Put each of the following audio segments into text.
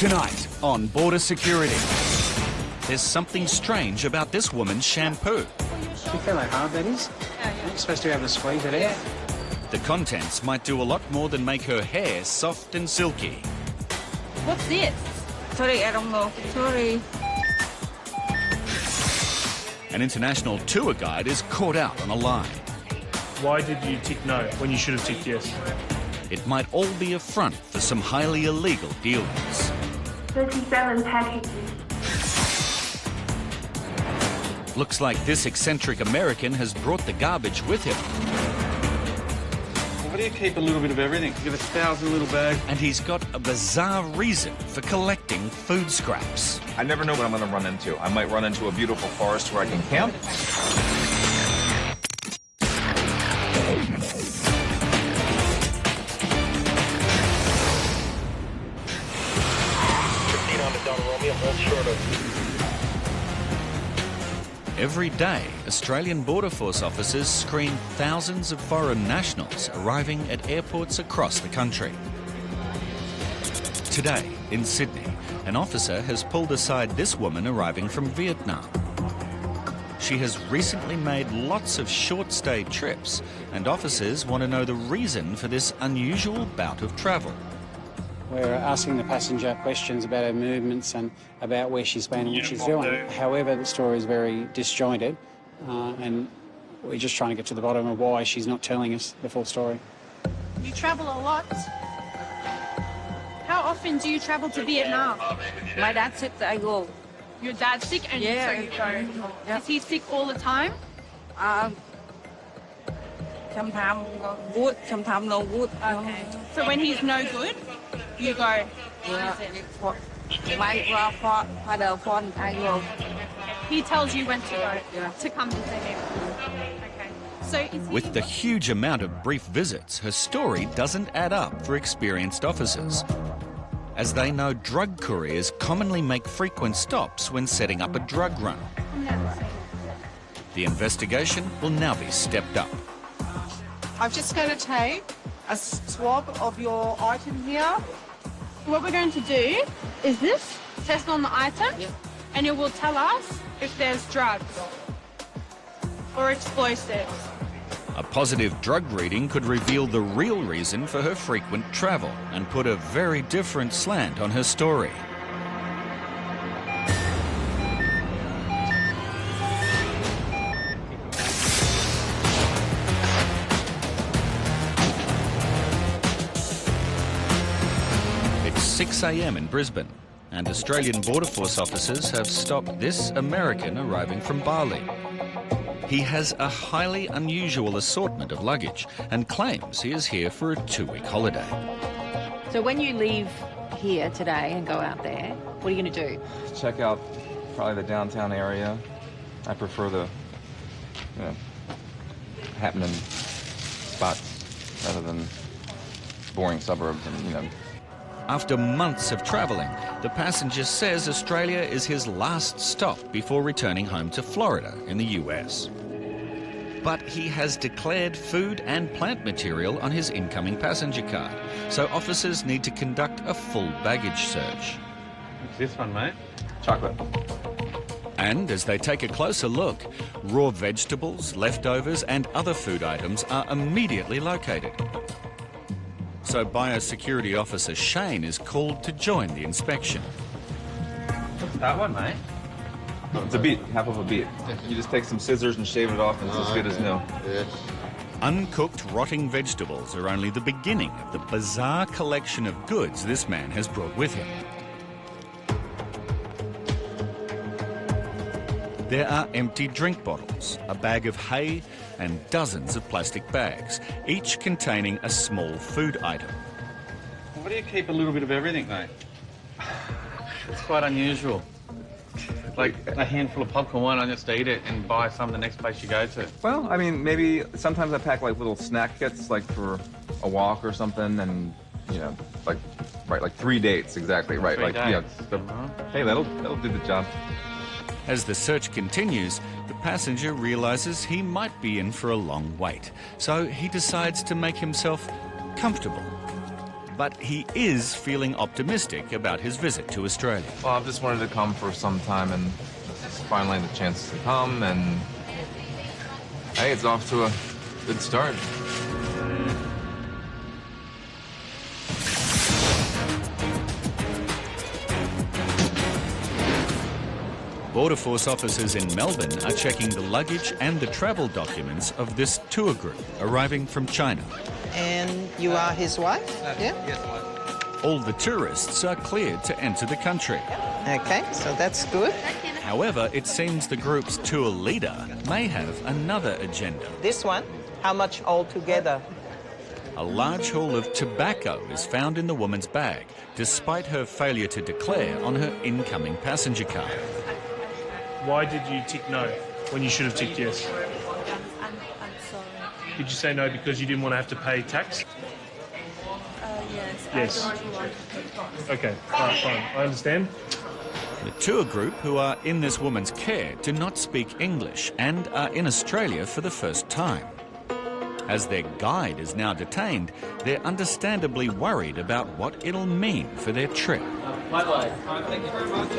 Tonight on Border Security. There's something strange about this woman's shampoo. You feel how hard that is? You're supposed to be able to squeeze it out. The contents might do a lot more than make her hair soft and silky. What's this? Sorry, I don't know. Sorry. An international tour guide is caught out on a lie. Why did you tick no when you should have ticked yes? It might all be a front for some highly illegal dealings. 37 packages. Looks like this eccentric American has brought the garbage with him. Why do you keep a little bit of everything? You have 1,000 little bags. And he's got a bizarre reason for collecting food scraps. I never know what I'm going to run into. I might run into a beautiful forest where I can camp. Every day, Australian Border Force officers screen thousands of foreign nationals arriving at airports across the country. Today, in Sydney, an officer has pulled aside this woman arriving from Vietnam. She has recently made lots of short-stay trips, and officers want to know the reason for this unusual bout of travel. We're asking the passenger questions about her movements and about where she's been and what she's doing. However, the story is very disjointed, and we're just trying to get to the bottom of why she's not telling us the full story. You travel a lot. How often do you travel to Vietnam? My dad said I go. Your dad's sick and Yeah. so you go. Yeah. Is he sick all the time? Sometimes good, sometimes no good. Okay. So when he's no good, you go. Yeah. My father phone, I go. He tells you when to go Yeah. to come visit him. Okay. So is he... With the huge amount of brief visits, her story doesn't add up for experienced officers, as they know drug couriers commonly make frequent stops when setting up a drug run. The investigation will now be stepped up. I'm just going to take a swab of your item here. What we're going to do is this, test on the item, and it will tell us if there's drugs or explosives. A positive drug reading could reveal the real reason for her frequent travel and put a very different slant on her story. It's 6 a.m. in Brisbane, and Australian Border Force officers have stopped this American arriving from Bali. He has a highly unusual assortment of luggage and claims he is here for a 2-week holiday. So when you leave here today and go out there, what are you going to do? Check out probably the downtown area. I prefer the happening spots rather than boring suburbs and, After months of travelling, the passenger says Australia is his last stop before returning home to Florida in the US. But he has declared food and plant material on his incoming passenger card, so officers need to conduct a full baggage search. What's this one, mate? chocolate. And as they take a closer look, raw vegetables, leftovers and other food items are immediately located. So biosecurity officer Shane is called to join the inspection. What's that one, mate? It's a beet, half of a beet. You just take some scissors and shave it off and it's as good as new. Uncooked, rotting vegetables are only the beginning of the bizarre collection of goods this man has brought with him. There are empty drink bottles, a bag of hay and dozens of plastic bags, each containing a small food item. Why do you keep a little bit of everything, mate? It's quite unusual. Like a handful of popcorn, why not just eat it and buy some the next place you go to? Well, I mean, maybe sometimes I pack like little snack kits, like for a walk or something, and you know, like 3 dates exactly, right? Three like dates. yeah. So, hey, that'll do the job. As the search continues, the passenger realizes he might be in for a long wait, so he decides to make himself comfortable. But he is feeling optimistic about his visit to Australia. Well, I've just wanted to come for some time, and it's finally the chance to come, and hey, it's off to a good start. Border Force officers in Melbourne are checking the luggage and the travel documents of this tour group arriving from China. And you are his wife? Yeah? All the tourists are cleared to enter the country. Okay, so that's good. However, it seems the group's tour leader may have another agenda. This one, how much altogether? A large haul of tobacco is found in the woman's bag, despite her failure to declare on her incoming passenger card. Why did you tick no when you should have ticked yes? I'm sorry. Did you say no because you didn't want to have to pay tax? Yes. Yes. I don't want to pay tax. Okay, all right, fine. I understand. The tour group who are in this woman's care do not speak English and are in Australia for the first time. As their guide is now detained, they're understandably worried about what it'll mean for their trip. Thank you very much.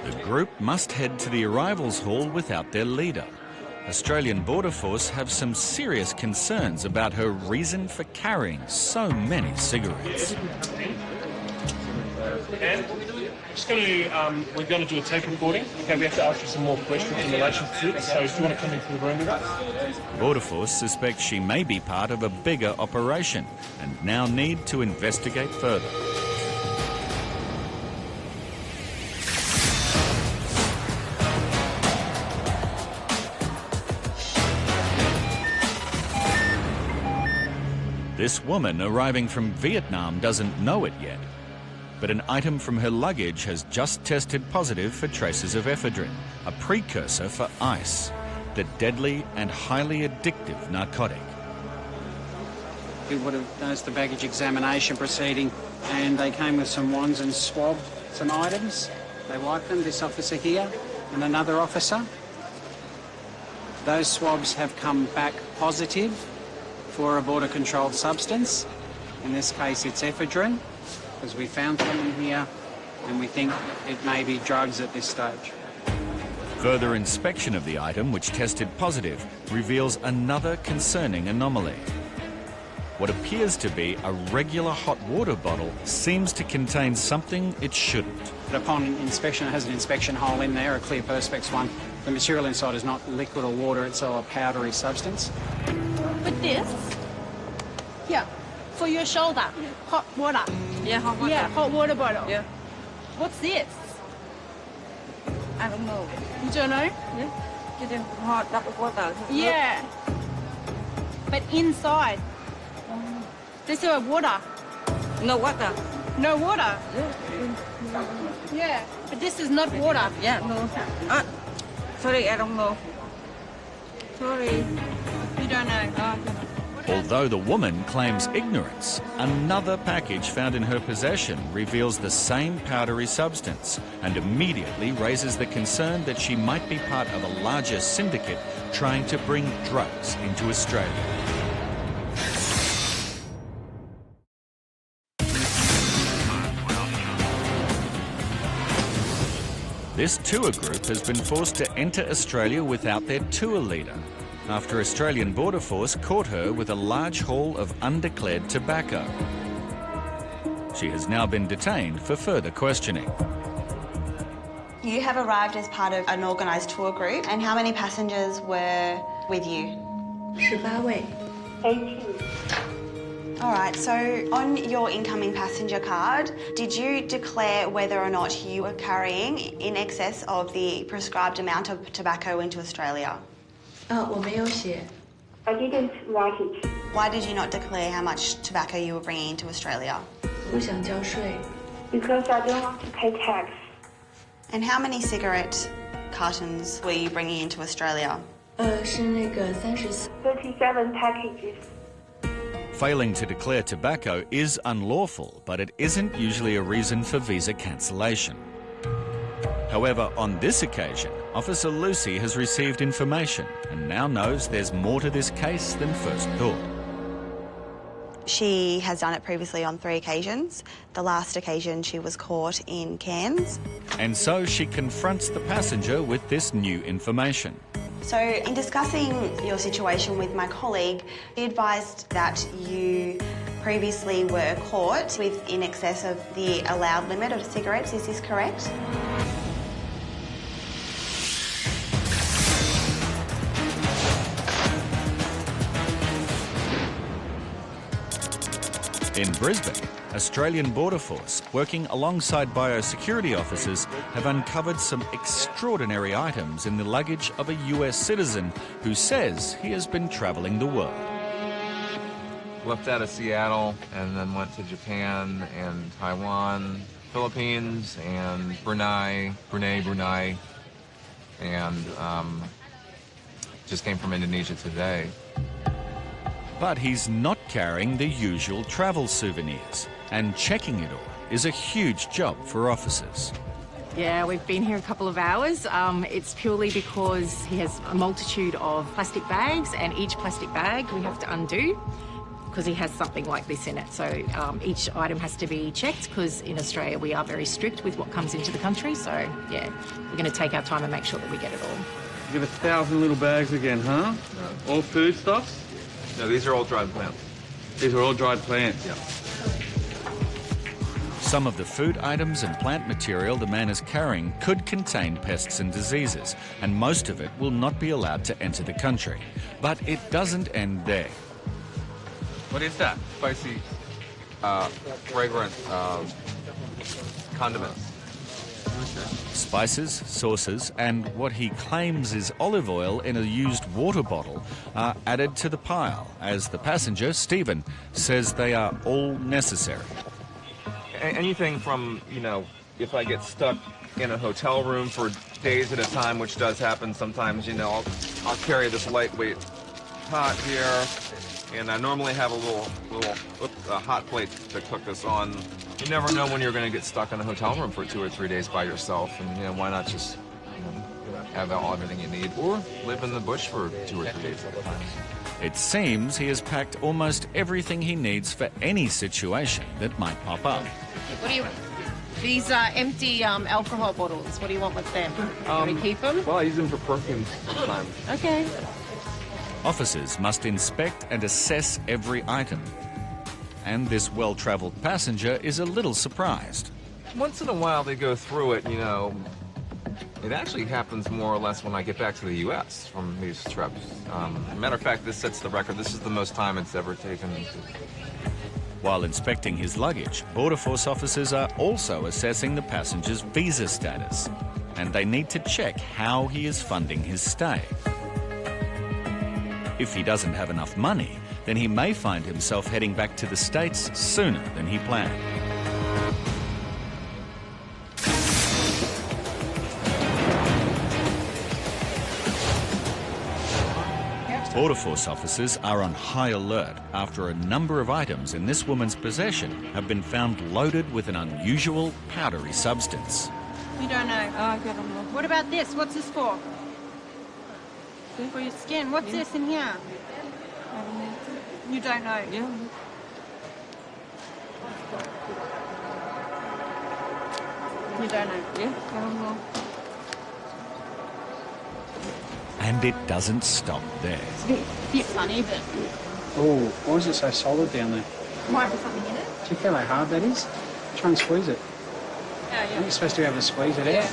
The group must head to the arrivals hall without their leader. Australian Border Force have some serious concerns about her reason for carrying so many cigarettes. And we're going to do a tape recording. Okay, we have to ask you some more questions in relation to it. So, do you want to come into the room with us? Border Force suspects she may be part of a bigger operation and now need to investigate further. This woman arriving from Vietnam doesn't know it yet, but an item from her luggage has just tested positive for traces of ephedrine, a precursor for ice, the deadly and highly addictive narcotic. We would have noticed the baggage examination proceeding, and they came with some wands and swabbed some items. They wiped them, this officer here and another officer. Those swabs have come back positive for a border-controlled substance. In this case, it's ephedrine, because we found some in here, and we think it may be drugs at this stage. Further inspection of the item, which tested positive, reveals another concerning anomaly. What appears to be a regular hot water bottle seems to contain something it shouldn't. But upon inspection, it has an inspection hole in there, a clear Perspex one. The material inside is not liquid or water, it's all a powdery substance. With this, here, for your shoulder, hot water. Yeah, hot water. Yeah, hot water bottle. Yeah. What's this? I don't know. You don't know? Yeah. It's hot tap water. Yeah. But inside, there's no water. No water. No water? Yeah, but this is not water. Yeah, no. Sorry, I don't know. Sorry. You don't know? Although the woman claims ignorance, another package found in her possession reveals the same powdery substance and immediately raises the concern that she might be part of a larger syndicate trying to bring drugs into Australia. This tour group has been forced to enter Australia without their tour leader, after Australian Border Force caught her with a large haul of undeclared tobacco. She has now been detained for further questioning. You have arrived as part of an organised tour group, and how many passengers were with you? 18 位. 18. All right, so on your incoming passenger card, did you declare whether or not you were carrying in excess of the prescribed amount of tobacco into Australia? 我没有写. I didn't write it. Why did you not declare how much tobacco you were bringing into Australia? 不想交税. Because I don't want to pay tax. And how many cigarette cartons were you bringing into Australia? 是那个37 packages. Failing to declare tobacco is unlawful, but it isn't usually a reason for visa cancellation. However, on this occasion, Officer Lucy has received information and now knows there's more to this case than first thought. She has done it previously on 3 occasions. The last occasion she was caught in Cairns. And so she confronts the passenger with this new information. So in discussing your situation with my colleague, he advised that you previously were caught with in excess of the allowed limit of cigarettes. Is this correct? In Brisbane, Australian Border Force, working alongside biosecurity officers, have uncovered some extraordinary items in the luggage of a US citizen who says he has been travelling the world. Left out of Seattle and then went to Japan and Taiwan, Philippines and Brunei, and just came from Indonesia today. But he's not carrying the usual travel souvenirs, and checking it all is a huge job for officers. Yeah, we've been here a couple of hours. It's purely because he has a multitude of plastic bags, and each plastic bag we have to undo because he has something like this in it. So each item has to be checked because in Australia we are very strict with what comes into the country. So, yeah, we're going to take our time and make sure that we get it all. You have 1,000 little bags again, huh? No. All foodstuffs? No, these are all dried plants. These are all dried plants? Yeah. Some of the food items and plant material the man is carrying could contain pests and diseases, and most of it will not be allowed to enter the country. But it doesn't end there. What is that? Spicy, fragrant condiments. Spices, sauces, and what he claims is olive oil in a used water bottle are added to the pile, as the passenger, Stephen, says they are all necessary. Anything from, you know, if I get stuck in a hotel room for days at a time, which does happen sometimes, you know, I'll carry this lightweight pot here, and I normally have a little hot plate to cook this on. You never know when you're going to get stuck in a hotel room for 2 or 3 days by yourself, and you know, why not just have everything you need, or live in the bush for 2 or 3 days at a time. It seems he has packed almost everything he needs for any situation that might pop up. What do you? These are empty alcohol bottles. What do you want with them? Can we keep them? Well, I use them for perfumes sometimes. Okay. Officers must inspect and assess every item. And this well-travelled passenger is a little surprised. Once in a while they go through it, you know. It actually happens more or less when I get back to the U.S. from these trips. Matter of fact, this sets the record. This is the most time it's ever taken. While inspecting his luggage, Border Force officers are also assessing the passenger's visa status. And they need to check how he is funding his stay. If he doesn't have enough money, then he may find himself heading back to the States sooner than he planned. Border Force officers are on high alert after a number of items in this woman's possession have been found loaded with an unusual powdery substance. You don't know. Oh, I don't know. What about this? What's this for? For your skin. What's this in here? You don't know. Yeah. You don't know. Yeah, I don't know. And it doesn't stop there. It's a bit funny, but... Oh, why is it so solid down there? Might be something in it. Do you feel how hard that is? Try and squeeze it. Aren't you supposed to be able to squeeze it out?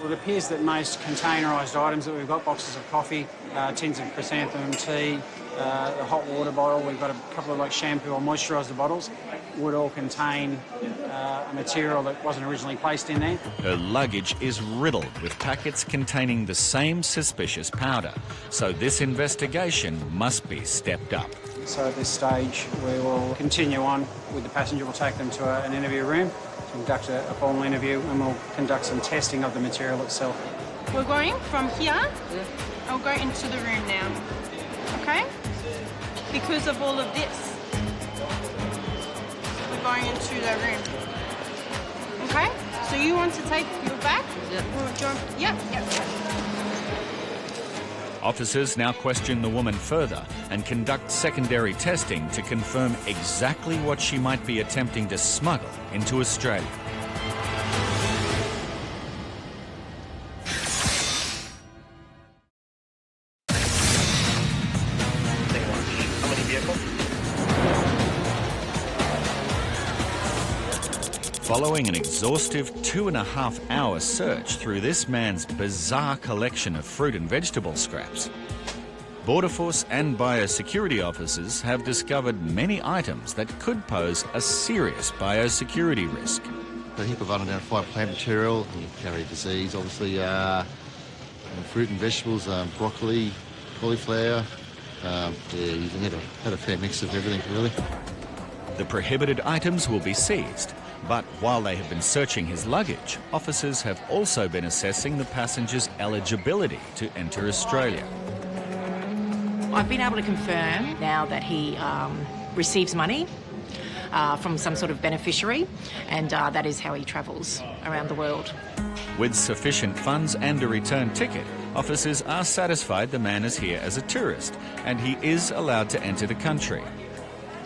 Well, it appears that most containerised items that we've got, boxes of coffee, tins of chrysanthemum tea, the hot water bottle, we've got a couple of like shampoo or moisturiser bottles, would all contain a material that wasn't originally placed in there. Her luggage is riddled with packets containing the same suspicious powder, so this investigation must be stepped up. So at this stage, we will continue on with the passenger. We'll take them to an interview room, conduct a formal interview, and we'll conduct some testing of the material itself. We're going from here. I'll go into the room now. Okay? Because of all of this. We're going into the room. Okay? So you want to take your bag? Yeah. Yep. Officers now question the woman further and conduct secondary testing to confirm exactly what she might be attempting to smuggle into Australia. Following an exhaustive 2.5-hour search through this man's bizarre collection of fruit and vegetable scraps, Border Force and biosecurity officers have discovered many items that could pose a serious biosecurity risk. He could have unidentified plant material, he carried disease, obviously, fruit and vegetables, broccoli, cauliflower. He had a fair mix of everything, really. The prohibited items will be seized. But while they have been searching his luggage, officers have also been assessing the passenger's eligibility to enter Australia. I've been able to confirm now that he receives money from some sort of beneficiary, and that is how he travels around the world. With sufficient funds and a return ticket, officers are satisfied the man is here as a tourist and he is allowed to enter the country.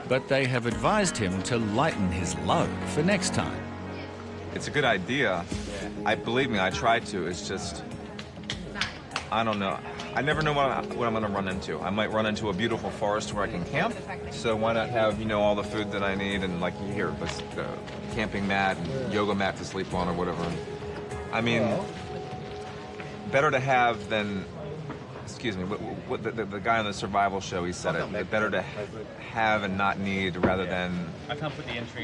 But they have advised him to lighten his load for next time. It's a good idea. Believe me, I tried to. It's just, I don't know. I never know what I'm going to run into. I might run into a beautiful forest where I can camp. So why not have, all the food that I need and like here, camping mat and yoga mat to sleep on or whatever. I mean, better to have than, excuse me, what the guy on the survival show, he said it, better to have and not need rather than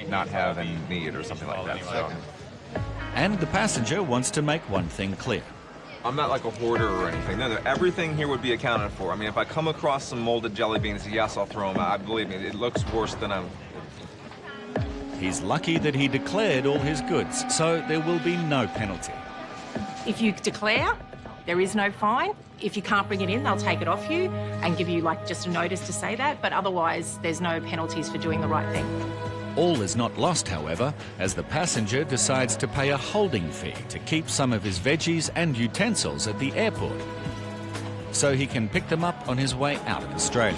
not have and need or something like that. So. And the passenger wants to make one thing clear. I'm not like a hoarder or anything. No, everything here would be accounted for. I mean, if I come across some molded jelly beans, yes, I'll throw them out. Believe me, it looks worse than I'm... He's lucky that he declared all his goods, so there will be no penalty. If you declare, there is no fine. If you can't bring it in, they'll take it off you and give you just a notice to say that, but otherwise there's no penalties for doing the right thing. All is not lost, however, as the passenger decides to pay a holding fee to keep some of his veggies and utensils at the airport, so he can pick them up on his way out of Australia.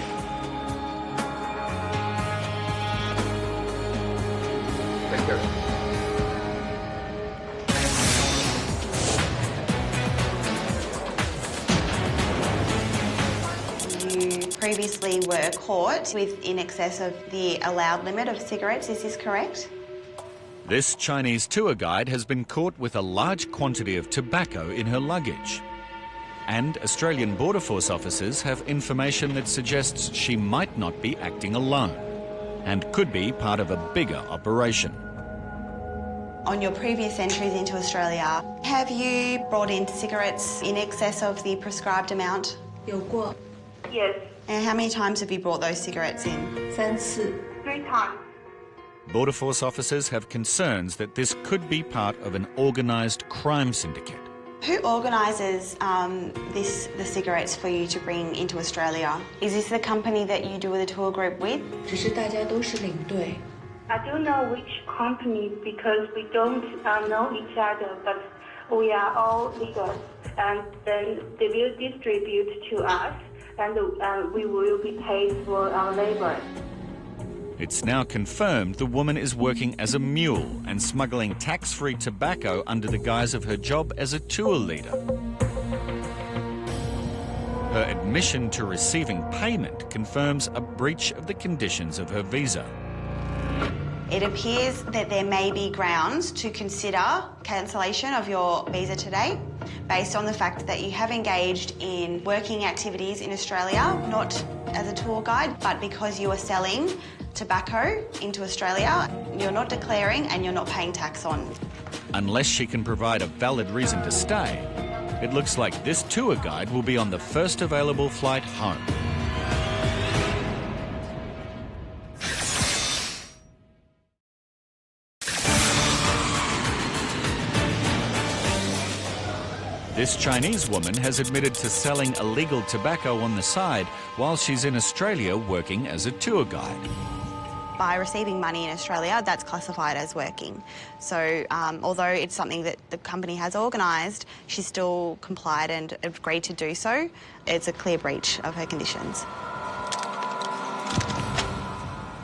Take care. Previously were caught with in excess of the allowed limit of cigarettes, is this correct? This Chinese tour guide has been caught with a large quantity of tobacco in her luggage. And Australian Border Force officers have information that suggests she might not be acting alone and could be part of a bigger operation. On your previous entries into Australia, have you brought in cigarettes in excess of the prescribed amount? Yes. And how many times have you brought those cigarettes in? 3 次. 3 times. Border Force officers have concerns that this could be part of an organised crime syndicate. Who organises the cigarettes for you to bring into Australia? Is this the company that you do the tour group with? 只是大家都是领队. I don't know which company because we don't know each other, but we are all legal, and then they will distribute to us. And we will be paid for our labour. It's now confirmed the woman is working as a mule and smuggling tax-free tobacco under the guise of her job as a tour leader. Her admission to receiving payment confirms a breach of the conditions of her visa. It appears that there may be grounds to consider cancellation of your visa today based on the fact that you have engaged in working activities in Australia, not as a tour guide, but because you are selling tobacco into Australia, you're not declaring and you're not paying tax on. Unless she can provide a valid reason to stay, it looks like this tour guide will be on the first available flight home. This Chinese woman has admitted to selling illegal tobacco on the side while she's in Australia working as a tour guide. by receiving money in Australia, that's classified as working. So although it's something that the company has organised, she still complied and agreed to do so. It's a clear breach of her conditions.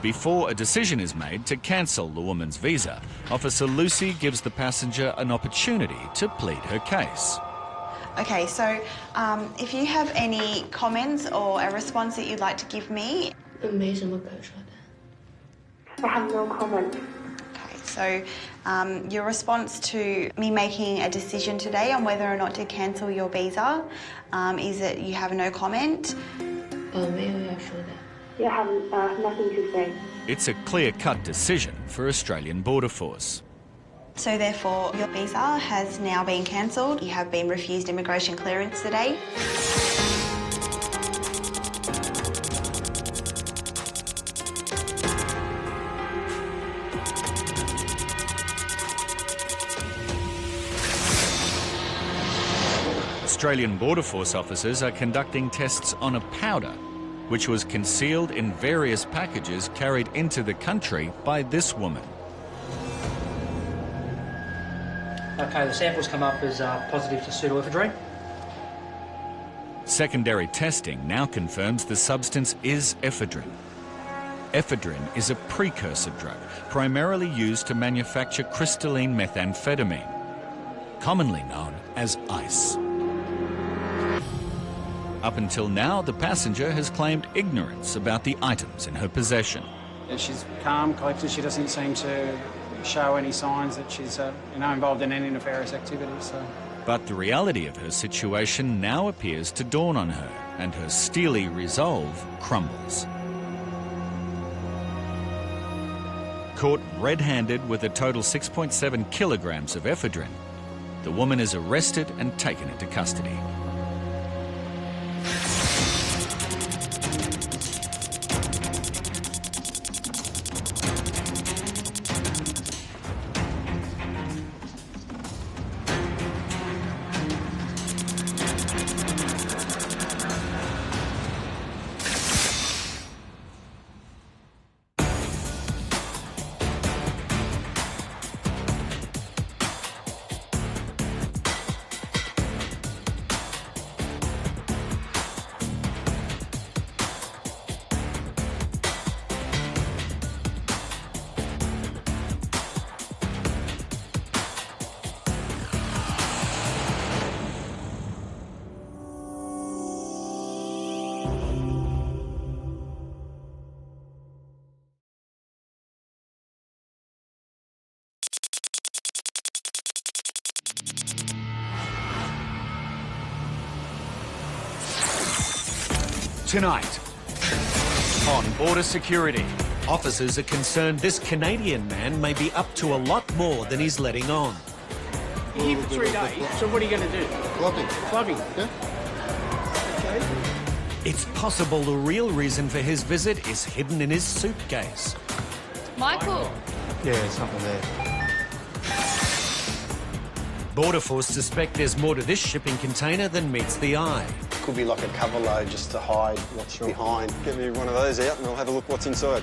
Before a decision is made to cancel the woman's visa, Officer Lucy gives the passenger an opportunity to plead her case. Okay, so if you have any comments or a response that you'd like to give me. 没什么可说的。I have no comment. Okay, so your response to me making a decision today on whether or not to cancel your visa is that you have no comment? 没有要说的。You have nothing to say. It's a clear-cut decision for Australian Border Force. So therefore, your visa has now been cancelled. You have been refused immigration clearance today. Australian Border Force officers are conducting tests on a powder which was concealed in various packages carried into the country by this woman. Okay, the samples come up as positive to pseudoephedrine. Secondary testing now confirms the substance is ephedrine. Ephedrine is a precursor drug primarily used to manufacture crystalline methamphetamine, commonly known as ice. Up until now, the passenger has claimed ignorance about the items in her possession. She's calm, collected. She doesn't seem to show any signs that she's involved in any nefarious activities. So. But the reality of her situation now appears to dawn on her, and her steely resolve crumbles. Caught red-handed with a total 6.7 kilograms of ephedrine, the woman is arrested and taken into custody. Tonight, on Border Security, officers are concerned this Canadian man may be up to a lot more than he's letting on. You're here for 3 days, so what are you going to do? Clubbing. Clubbing? Yeah. Okay. It's possible the real reason for his visit is hidden in his suitcase. Michael. Yeah, something there. Border Force suspect there's more to this shipping container than meets the eye. Could be like a cover load just to hide what's behind. Get me one of those out and I'll have a look what's inside.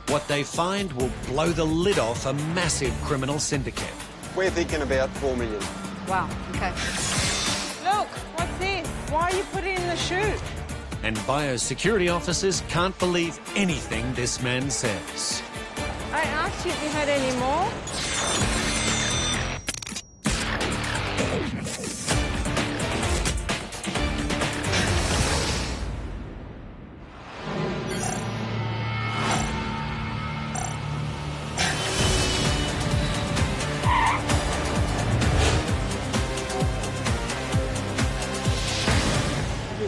What they find will blow the lid off a massive criminal syndicate. We're thinking about 4 million. Wow, okay. Look, what's this? Why are you putting it in the chute? And biosecurity officers can't believe anything this man says. I asked you if you had any more.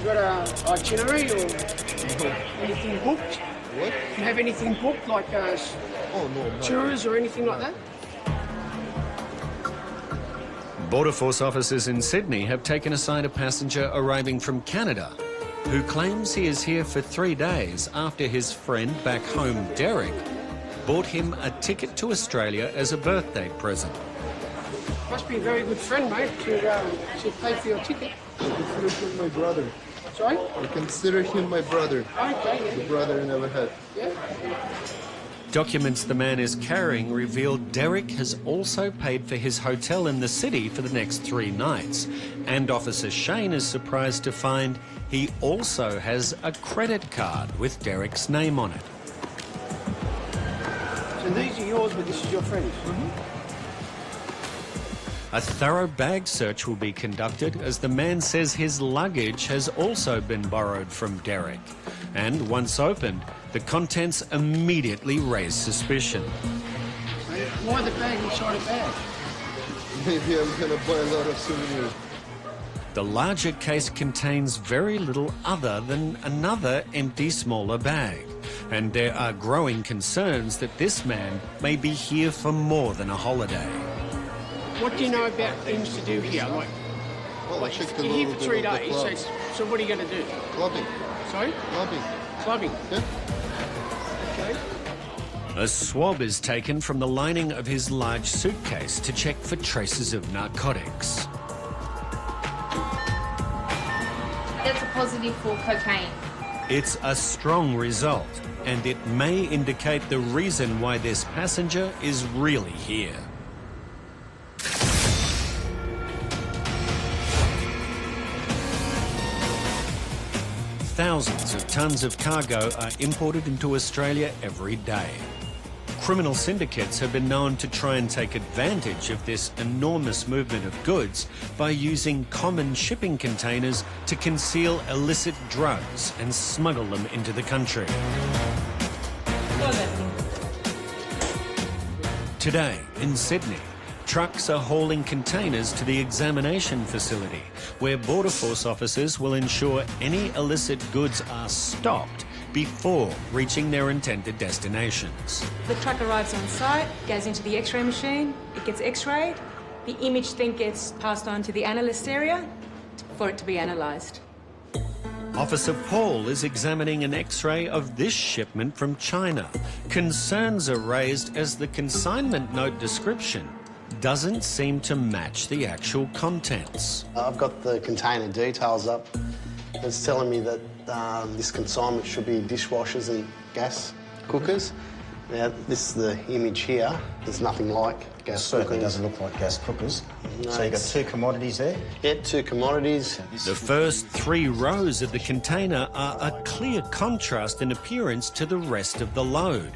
Got an itinerary or anything booked? What? Do you have anything booked, like no. tours or anything like that? Border Force officers in Sydney have taken aside a passenger arriving from Canada who claims he is here for 3 days after his friend back home, Derek, bought him a ticket to Australia as a birthday present. Must be a very good friend, mate, to pay for your ticket. I consider him my brother. Sorry? I consider him my brother. Okay, yeah. The brother I never had. Yeah. Documents the man is carrying reveal Derek has also paid for his hotel in the city for the next 3 nights. And Officer Shane is surprised to find he also has a credit card with Derek's name on it. So these are yours, but this is your friend's? A thorough bag search will be conducted as the man says his luggage has also been borrowed from Derek. And once opened, the contents immediately raise suspicion. Why the bag inside a bag? Maybe I'm going to buy a lot of souvenirs. The larger case contains very little other than another empty, smaller bag. And there are growing concerns that this man may be here for more than a holiday. What do you know about things to do here? Like, well, I checked you're here for 3 days, so what are you going to do? Clubbing. Sorry? Clubbing. Clubbing? Yeah. Okay. A swab is taken from the lining of his large suitcase to check for traces of narcotics. That's a positive for cocaine. It's a strong result, and it may indicate the reason why this passenger is really here. Thousands of tons of cargo are imported into Australia every day. Criminal syndicates have been known to try and take advantage of this enormous movement of goods by using common shipping containers to conceal illicit drugs and smuggle them into the country. Today, in Sydney, trucks are hauling containers to the examination facility, where Border Force officers will ensure any illicit goods are stopped before reaching their intended destinations. The truck arrives on site, goes into the X-ray machine, it gets X-rayed, the image then gets passed on to the analyst area for it to be analysed. Officer Paul is examining an X-ray of this shipment from China. Concerns are raised as the consignment note description doesn't seem to match the actual contents. I've got the container details up. It's telling me that this consignment should be dishwashers and gas cookers. Now, this is the image here. There's nothing like gas Certainly cookers. doesn't look like gas cookers. No, So you've got 2 commodities there? Yeah, 2 commodities. The first 3 rows of the container are a clear contrast in appearance to the rest of the load.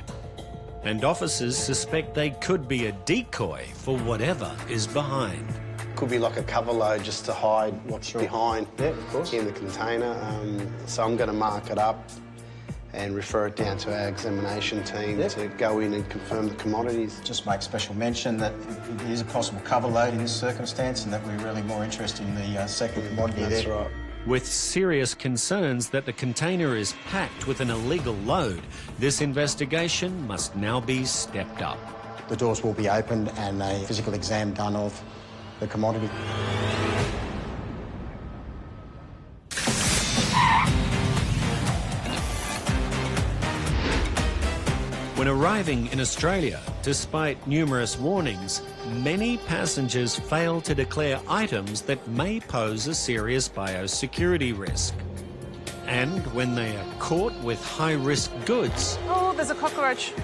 And officers suspect they could be a decoy for whatever is behind. Could be like a cover load just to hide what's behind in the container. So I'm going to mark it up and refer it down to our examination team to go in and confirm the commodities. Just make special mention that it is a possible cover load in this circumstance and that we're really more interested in the second commodity there. That's right. With serious concerns that the container is packed with an illegal load, this investigation must now be stepped up. The doors will be opened and a physical exam done of the commodity. When arriving in Australia, despite numerous warnings, many passengers fail to declare items that may pose a serious biosecurity risk. And when they are caught with high-risk goods, Oh, there's a cockroach.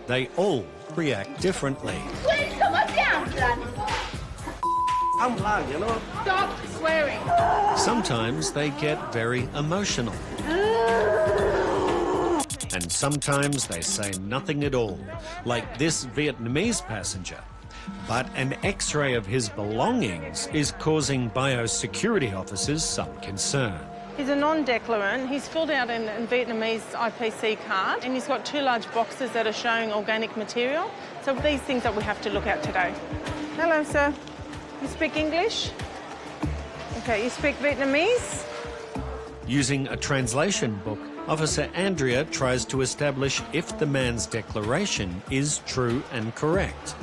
they all react differently. Please come on down, son. I'm loud, you know. Stop swearing. Sometimes they get very emotional. And sometimes they say nothing at all, like this Vietnamese passenger. But an X-ray of his belongings is causing biosecurity officers some concern. He's a non-declarant. He's filled out an Vietnamese IPC card and he's got 2 large boxes that are showing organic material. So these things that we have to look at today. Hello, sir. You speak English? Okay, you speak Vietnamese? Using a translation book, Officer Andrea tries to establish if the man's declaration is true and correct.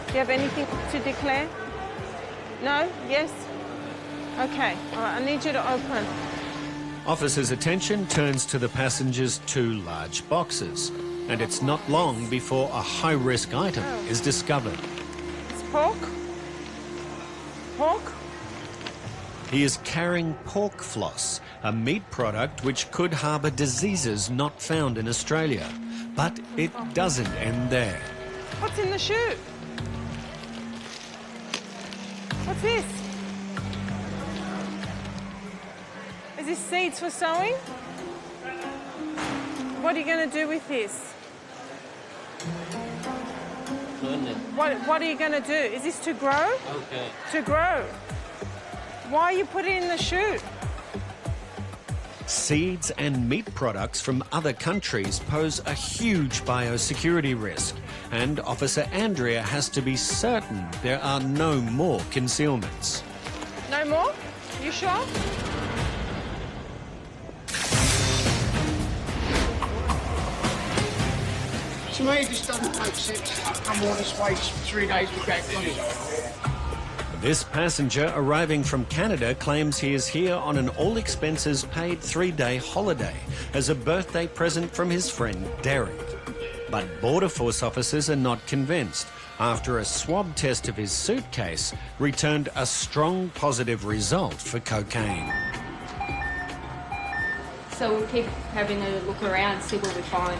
Do you have anything to declare? No? Yes? Okay. All right, I need you to open. Officers' attention turns to the passenger's 2 large boxes, and it's not long before a high-risk item is discovered. It's pork. Pork? He is carrying pork floss, a meat product which could harbour diseases not found in Australia. But it doesn't end there. What's in the shoe? What's this? Is this seeds for sowing? What are you going to do with this? What are you going to do? Is this to grow? Okay. To grow. Why you put it in the shoe? Seeds and meat products from other countries pose a huge biosecurity risk, and Officer Andrea has to be certain there are no more concealments. No more? You sure? To me, this doesn't make sense. Come all this way for 3 days to get money. This passenger arriving from Canada claims he is here on an all-expenses-paid 3-day holiday as a birthday present from his friend Derek. But Border Force officers are not convinced after a swab test of his suitcase returned a strong positive result for cocaine. So we'll keep having a look around, see what we find.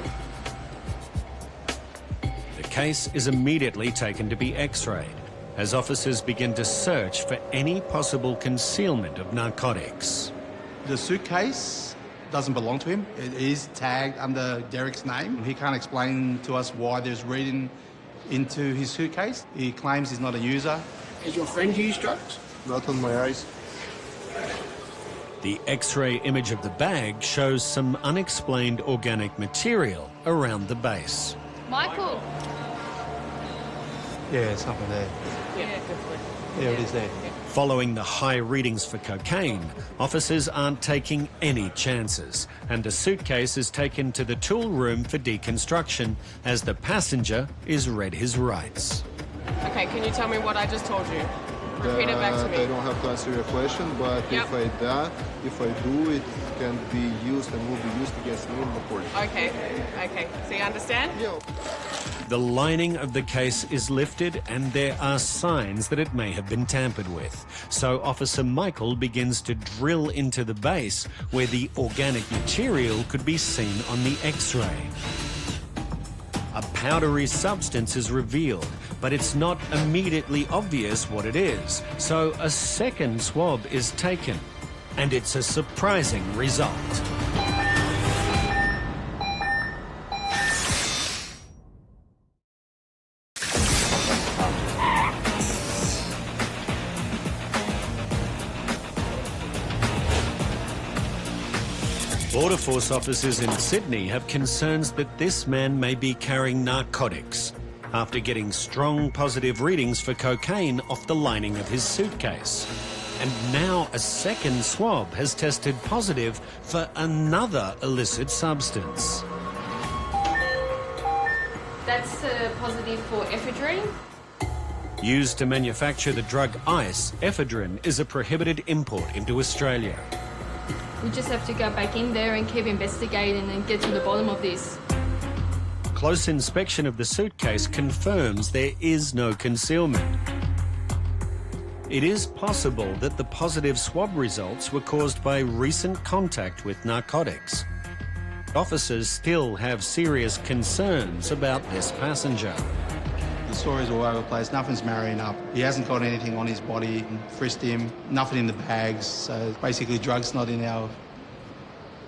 The case is immediately taken to be x-rayed as officers begin to search for any possible concealment of narcotics. The suitcase doesn't belong to him. It is tagged under Derek's name. He can't explain to us why there's reading into his suitcase. He claims he's not a user. Has your friend used drugs? Not on my eyes. The X-ray image of the bag shows some unexplained organic material around the base. Michael. Yeah, something there. Yeah, Yeah, it is there. Following the high readings for cocaine, officers aren't taking any chances, and the suitcase is taken to the tool room for deconstruction as the passenger is read his rights. Okay, can you tell me what I just told you? Repeat it back to me. I don't have to answer your question, but if I do, it can be used and will be used against me in the court. Okay, okay. So you understand? Yeah. The lining of the case is lifted and there are signs that it may have been tampered with. So Officer Michael begins to drill into the base where the organic material could be seen on the X-ray. A powdery substance is revealed, but it's not immediately obvious what it is. So a second swab is taken, and it's a surprising result. Border Force officers in Sydney have concerns that this man may be carrying narcotics after getting strong positive readings for cocaine off the lining of his suitcase. And now a second swab has tested positive for another illicit substance. That's positive for ephedrine. Used to manufacture the drug ice, ephedrine is a prohibited import into Australia. We just have to go back in there and keep investigating and get to the bottom of this. Close inspection of the suitcase confirms there is no concealment. It is possible that the positive swab results were caused by recent contact with narcotics. Officers still have serious concerns about this passenger. The stories all over the place. Nothing's marrying up. He hasn't got anything on his body. Frisked him. Nothing in the bags. So basically, drugs not in our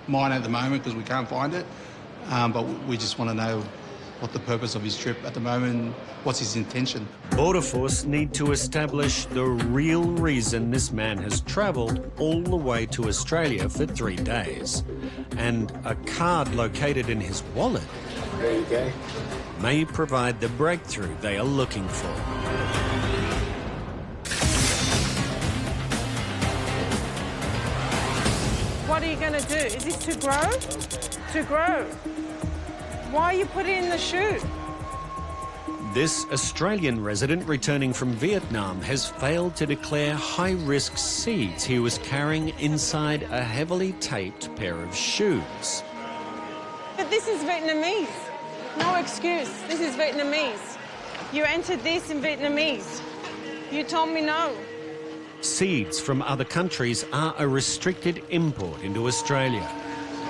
mind at the moment because we can't find it. But we just want to know what the purpose of his trip at the moment. What's his intention? Border Force need to establish the real reason this man has travelled all the way to Australia for 3 days. And a card located in his wallet may provide the breakthrough they are looking for. What are you going to do? Is this to grow? To grow. Why you put it in the shoe? This Australian resident returning from Vietnam has failed to declare high-risk seeds he was carrying inside a heavily taped pair of shoes. But this is Vietnamese. No excuse. This is Vietnamese. You entered this in Vietnamese. You told me no. Seeds from other countries are a restricted import into Australia.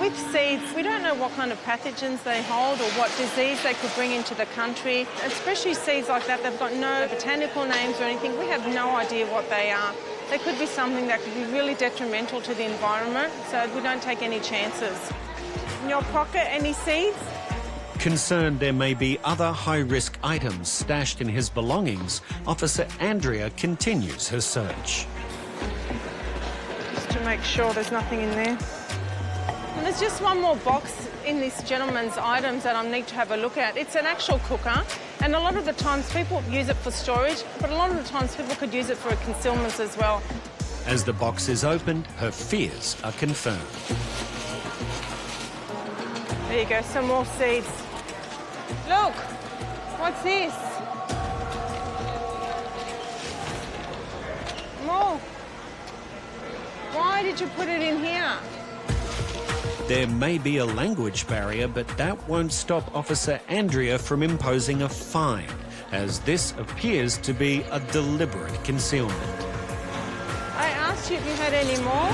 With seeds, we don't know what kind of pathogens they hold or what disease they could bring into the country. Especially seeds like that, they've got no botanical names or anything. We have no idea what they are. They could be something that could be really detrimental to the environment, so we don't take any chances. In your pocket, any seeds? Concerned there may be other high-risk items stashed in his belongings, Officer Andrea continues her search. Just to make sure there's nothing in there. And there's just one more box in this gentleman's items that I need to have a look at. It's an actual cooker, and a lot of the times people use it for storage, but a lot of the times people could use it for concealments as well. As the box is opened, her fears are confirmed. There you go, some more seeds. Look, what's this? More. Why did you put it in here? There may be a language barrier, but that won't stop Officer Andrea from imposing a fine, as this appears to be a deliberate concealment. I asked you if you had any more.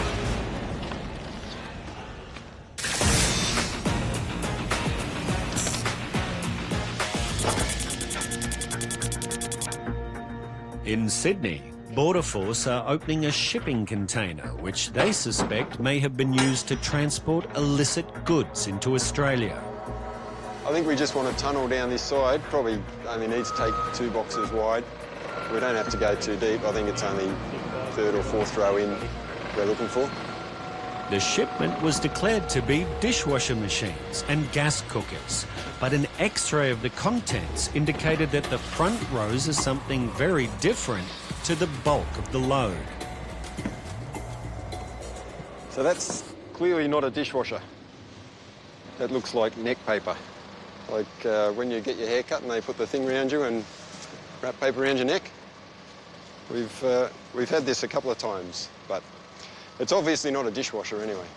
In Sydney, Border Force are opening a shipping container which they suspect may have been used to transport illicit goods into Australia. I think we just want to tunnel down this side. Probably only needs to take 2 boxes wide. We don't have to go too deep. I think it's only 3rd or 4th row in we're looking for. The shipment was declared to be dishwasher machines and gas cookers, but an X-ray of the contents indicated that the front rows are something very different to the bulk of the load. So that's clearly not a dishwasher. That looks like neck paper. Like when you get your hair cut and they put the thing around you and wrap paper around your neck. We've had this a couple of times, but it's obviously not a dishwasher anyway.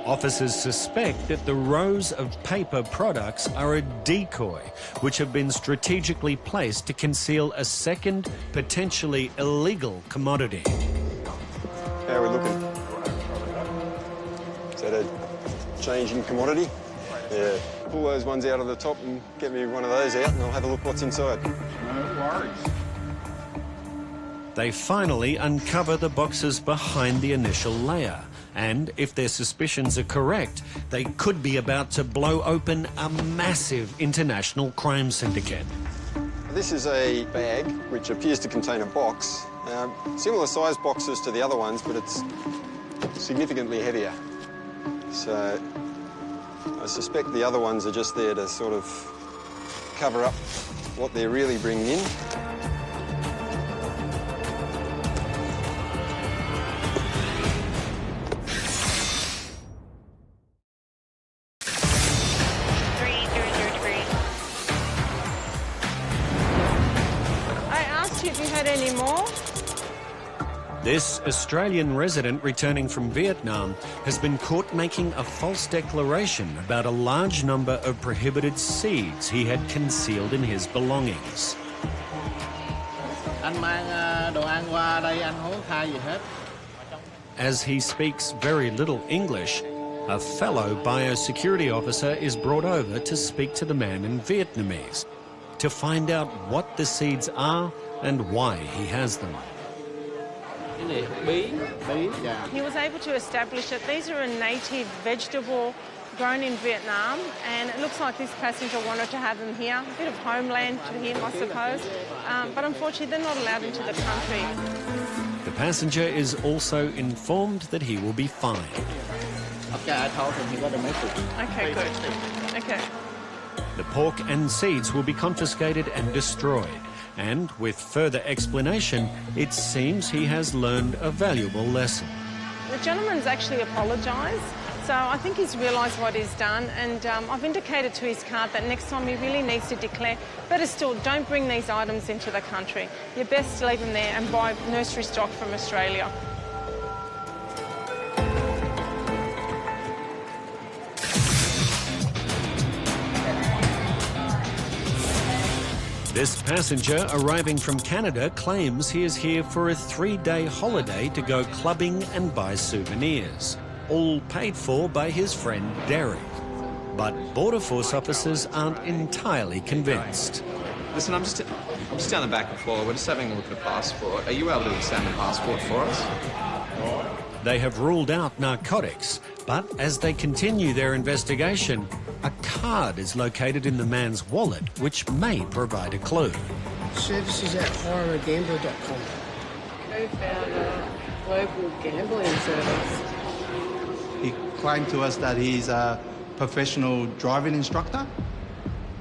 Officers suspect that the rows of paper products are a decoy, which have been strategically placed to conceal a second, potentially illegal commodity. How are we looking? Is that a change in commodity? Yeah. Pull those ones out of the top and get me one of those out and I'll have a look what's inside. No worries. They finally uncover the boxes behind the initial layer. And if their suspicions are correct, they could be about to blow open a massive international crime syndicate. This is a bag which appears to contain a box. Similar sized boxes to the other ones, but it's significantly heavier. So I suspect the other ones are just there to sort of cover up what they're really bringing in. Any more? This Australian resident returning from Vietnam has been caught making a false declaration about a large number of prohibited seeds he had concealed in his belongings. As he speaks very little English, a fellow biosecurity officer is brought over to speak to the man in Vietnamese to find out what the seeds are and why he has them. He was able to establish that these are a native vegetable grown in Vietnam, and it looks like this passenger wanted to have them here. A bit of homeland to him, I suppose. But unfortunately, they're not allowed into the country. The passenger is also informed that he will be fined. Okay, I told him he got a message. Okay, good. Okay. The pork and seeds will be confiscated and destroyed. And with further explanation, it seems he has learned a valuable lesson. The gentleman's actually apologised, so I think he's realised what he's done, and I've indicated to his card that next time he really needs to declare, better still, don't bring these items into the country. You're best to leave them there and buy nursery stock from Australia. This passenger arriving from Canada claims he is here for a 3-day holiday to go clubbing and buy souvenirs. all paid for by his friend Derek. But Border Force officers aren't entirely convinced. Listen, I'm just down the back and forth. We're just having a look at a passport. Are you able to examine the passport for us? They have ruled out narcotics, but as they continue their investigation, a card is located in the man's wallet, which may provide a clue. Services at horrorgambler.com. Co-founder, Global Gambling Service. He claimed to us that he's a professional driving instructor,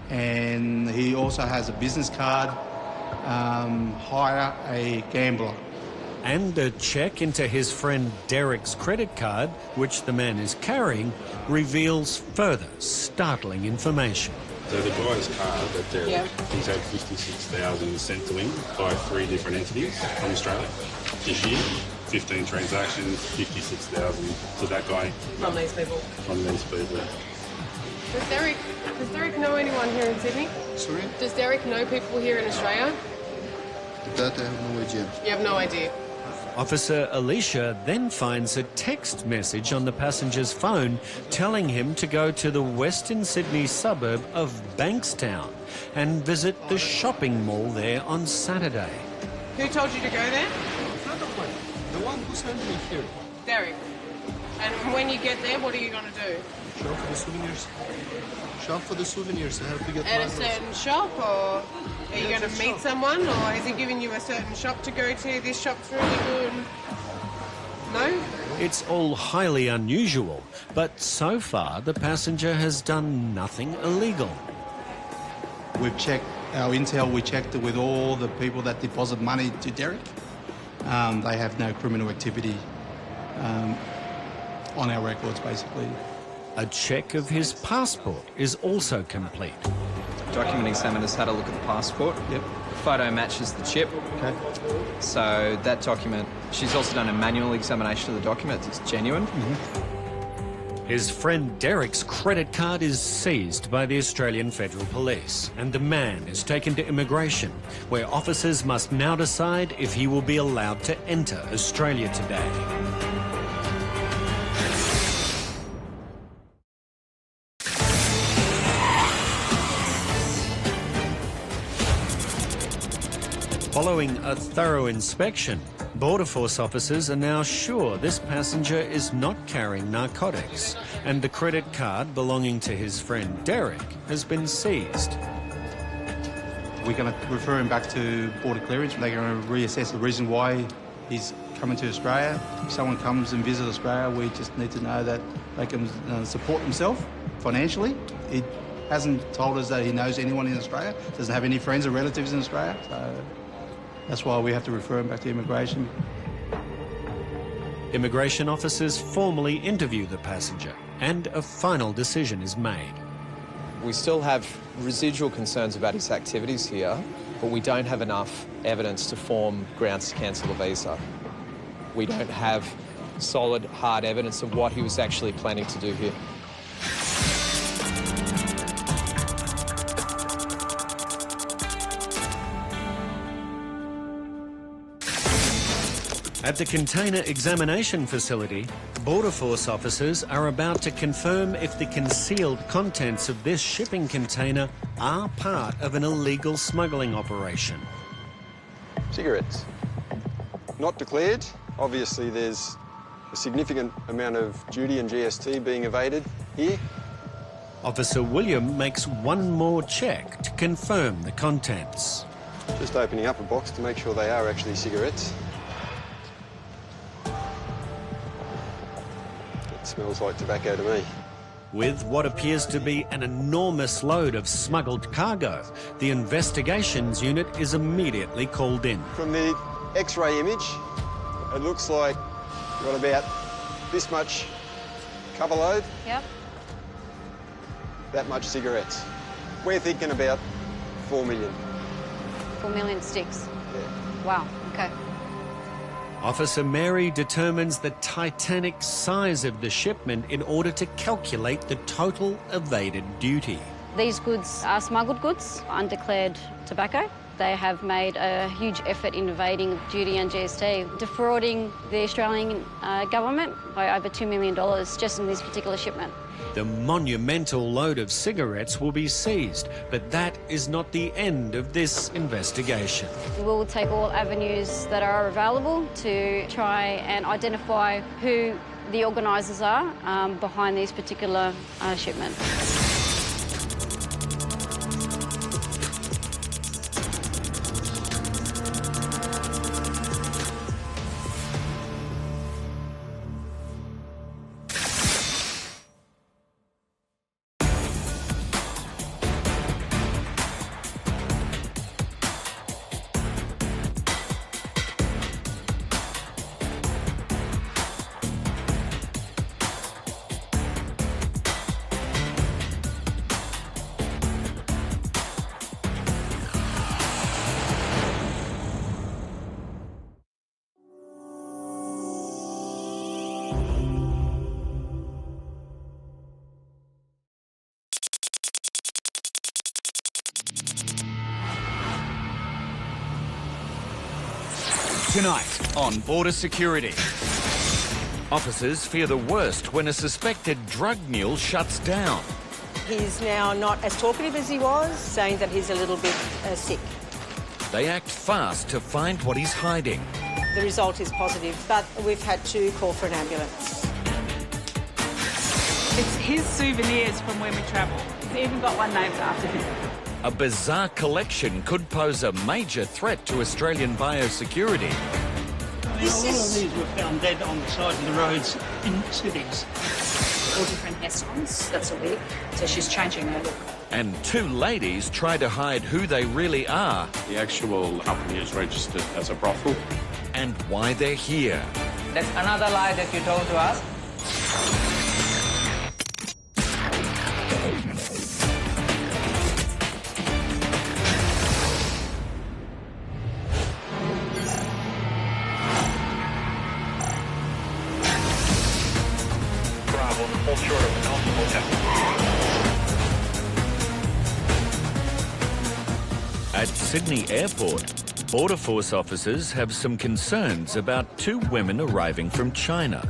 and he also has a business card, hire a gambler. And a check into his friend Derek's credit card, which the man is carrying, reveals further startling information. So the guy's card that Derek, he's had 56,000 sent to him by 3 different entities from Australia this year. 15 transactions, 56,000 to that guy. From these people. From these people. Does Derek know anyone here in Sydney? Sorry? Does Derek know people here in Australia? That I have no idea. You have no idea. Officer Alicia then finds a text message on the passenger's phone telling him to go to the Western Sydney suburb of Bankstown and visit the shopping mall there on Saturday. Who told you to go there? The one who sent me here. Derek. And when you get there, what are you going to do? Shop for the souvenirs. Shop for the souvenirs. I have to get At a marbles. certain shop, or are you going to meet someone, or is he giving you a certain shop to go to? This shop's really good. No? It's all highly unusual, but so far the passenger has done nothing illegal. We've checked our intel, we checked it with all the people that deposit money to Derek. They have no criminal activity on our records, basically. A check of his passport is also complete. Document examiner's had a look at the passport. Yep. The photo matches the chip. Okay. So that document, she's also done a manual examination of the document. It's genuine. His friend Derek's credit card is seized by the Australian Federal Police, and the man is taken to immigration, where officers must now decide if he will be allowed to enter Australia today. Following a thorough inspection, Border Force officers are now sure this passenger is not carrying narcotics, and the credit card belonging to his friend Derek has been seized. We're going to refer him back to border clearance. They're going to reassess the reason why he's coming to Australia. If someone comes and visits Australia, we just need to know that they can support themselves financially. He hasn't told us that he knows anyone in Australia, doesn't have any friends or relatives in Australia, so that's why we have to refer him back to immigration. Immigration officers formally interview the passenger, and a final decision is made. We still have residual concerns about his activities here, but we don't have enough evidence to form grounds to cancel the visa. We don't have solid, hard evidence of what he was actually planning to do here. At the container examination facility, Border Force officers are about to confirm if the concealed contents of this shipping container are part of an illegal smuggling operation. Cigarettes. Not declared. Obviously there's a significant amount of duty and GST being evaded here. Officer William makes one more check to confirm the contents. Just opening up a box to make sure they are actually cigarettes. It smells like tobacco to me. With what appears to be an enormous load of smuggled cargo, the investigations unit is immediately called in. From the X-ray image, it looks like we've got about this much cover load. Yep. That much cigarettes. We're thinking about 4 million. 4 million sticks. Yeah. Wow, okay. Officer Mary determines the titanic size of the shipment in order to calculate the total evaded duty. These goods are smuggled goods, undeclared tobacco. They have made a huge effort in evading duty and GST, defrauding the Australian government by over $2 million just in this particular shipment. The monumental load of cigarettes will be seized, but that is not the end of this investigation. We'll take all avenues that are available to try and identify who the organisers are behind these particular shipments. Tonight on Border Security. Officers fear the worst when a suspected drug mule shuts down. He's now not as talkative as he was, saying that he's a little bit sick. They act fast to find what he's hiding. The result is positive, but we've had to call for an ambulance. It's his souvenirs from when we travel. He's even got one named after him. A bizarre collection could pose a major threat to Australian biosecurity. A lot of these were found dead on the side of the roads in cities. All different hairstyles, that's a wig, so she's changing her look. And two ladies try to hide who they really are. The actual company is registered as a brothel. And why they're here. That's another lie that you told to us. At Sydney Airport, Border Force officers have some concerns about two women arriving from China.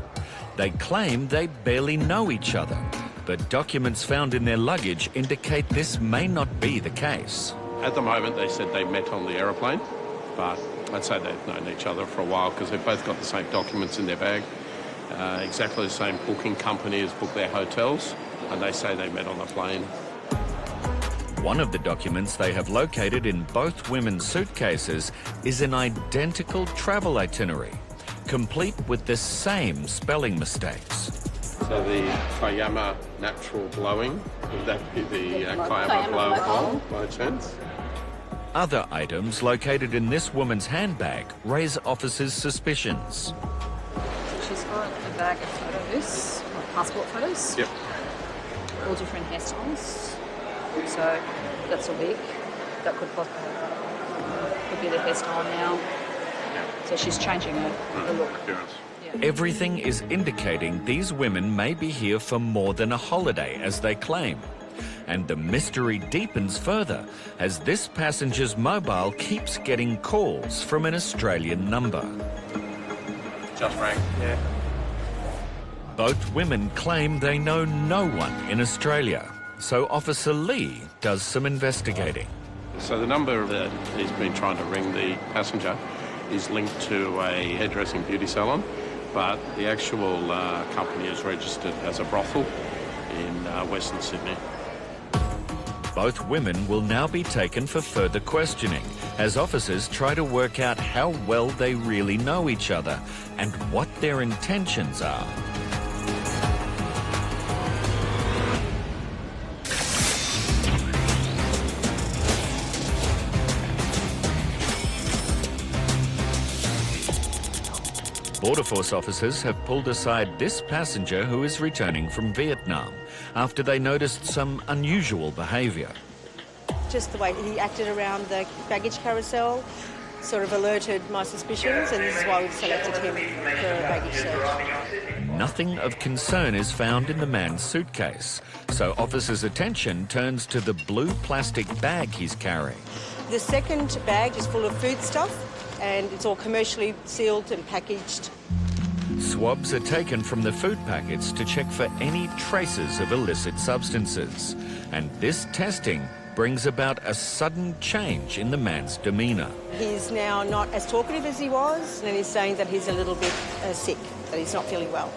They claim they barely know each other, but documents found in their luggage indicate this may not be the case. At the moment, they said they met on the aeroplane, but I'd say they've known each other for a while because they've both got the same documents in their bag. Exactly the same booking company has booked their hotels, and they say they met on the plane. One of the documents they have located in both women's suitcases is an identical travel itinerary, complete with the same spelling mistakes. So the Kayama natural blowing, would that be the Kayama blowhole by chance? Other items located in this woman's handbag raise officers' suspicions. She's got a bag of photos, like passport photos. Yep. All different hairstyles. So that's a wig. That could be the hairstyle now. So she's changing her look. Yeah. Everything is indicating these women may be here for more than a holiday, as they claim. And the mystery deepens further as this passenger's mobile keeps getting calls from an Australian number. Just rang, yeah. Both women claim they know no one in Australia. So Officer Lee does some investigating. So the number that he's been trying to ring the passenger is linked to a hairdressing beauty salon, but the actual company is registered as a brothel in Western Sydney. Both women will now be taken for further questioning as officers try to work out how well they really know each other and what their intentions are. Border Force officers have pulled aside this passenger who is returning from Vietnam after they noticed some unusual behaviour. Just the way he acted around the baggage carousel, sort of alerted my suspicions, and this is why we've selected him for a baggage search. Nothing of concern is found in the man's suitcase, so officers' attention turns to the blue plastic bag he's carrying. The second bag is full of foodstuff, and it's all commercially sealed and packaged. Swabs are taken from the food packets to check for any traces of illicit substances, and this testing brings about a sudden change in the man's demeanour. He's now not as talkative as he was, and he's saying that he's a little bit sick, that he's not feeling well.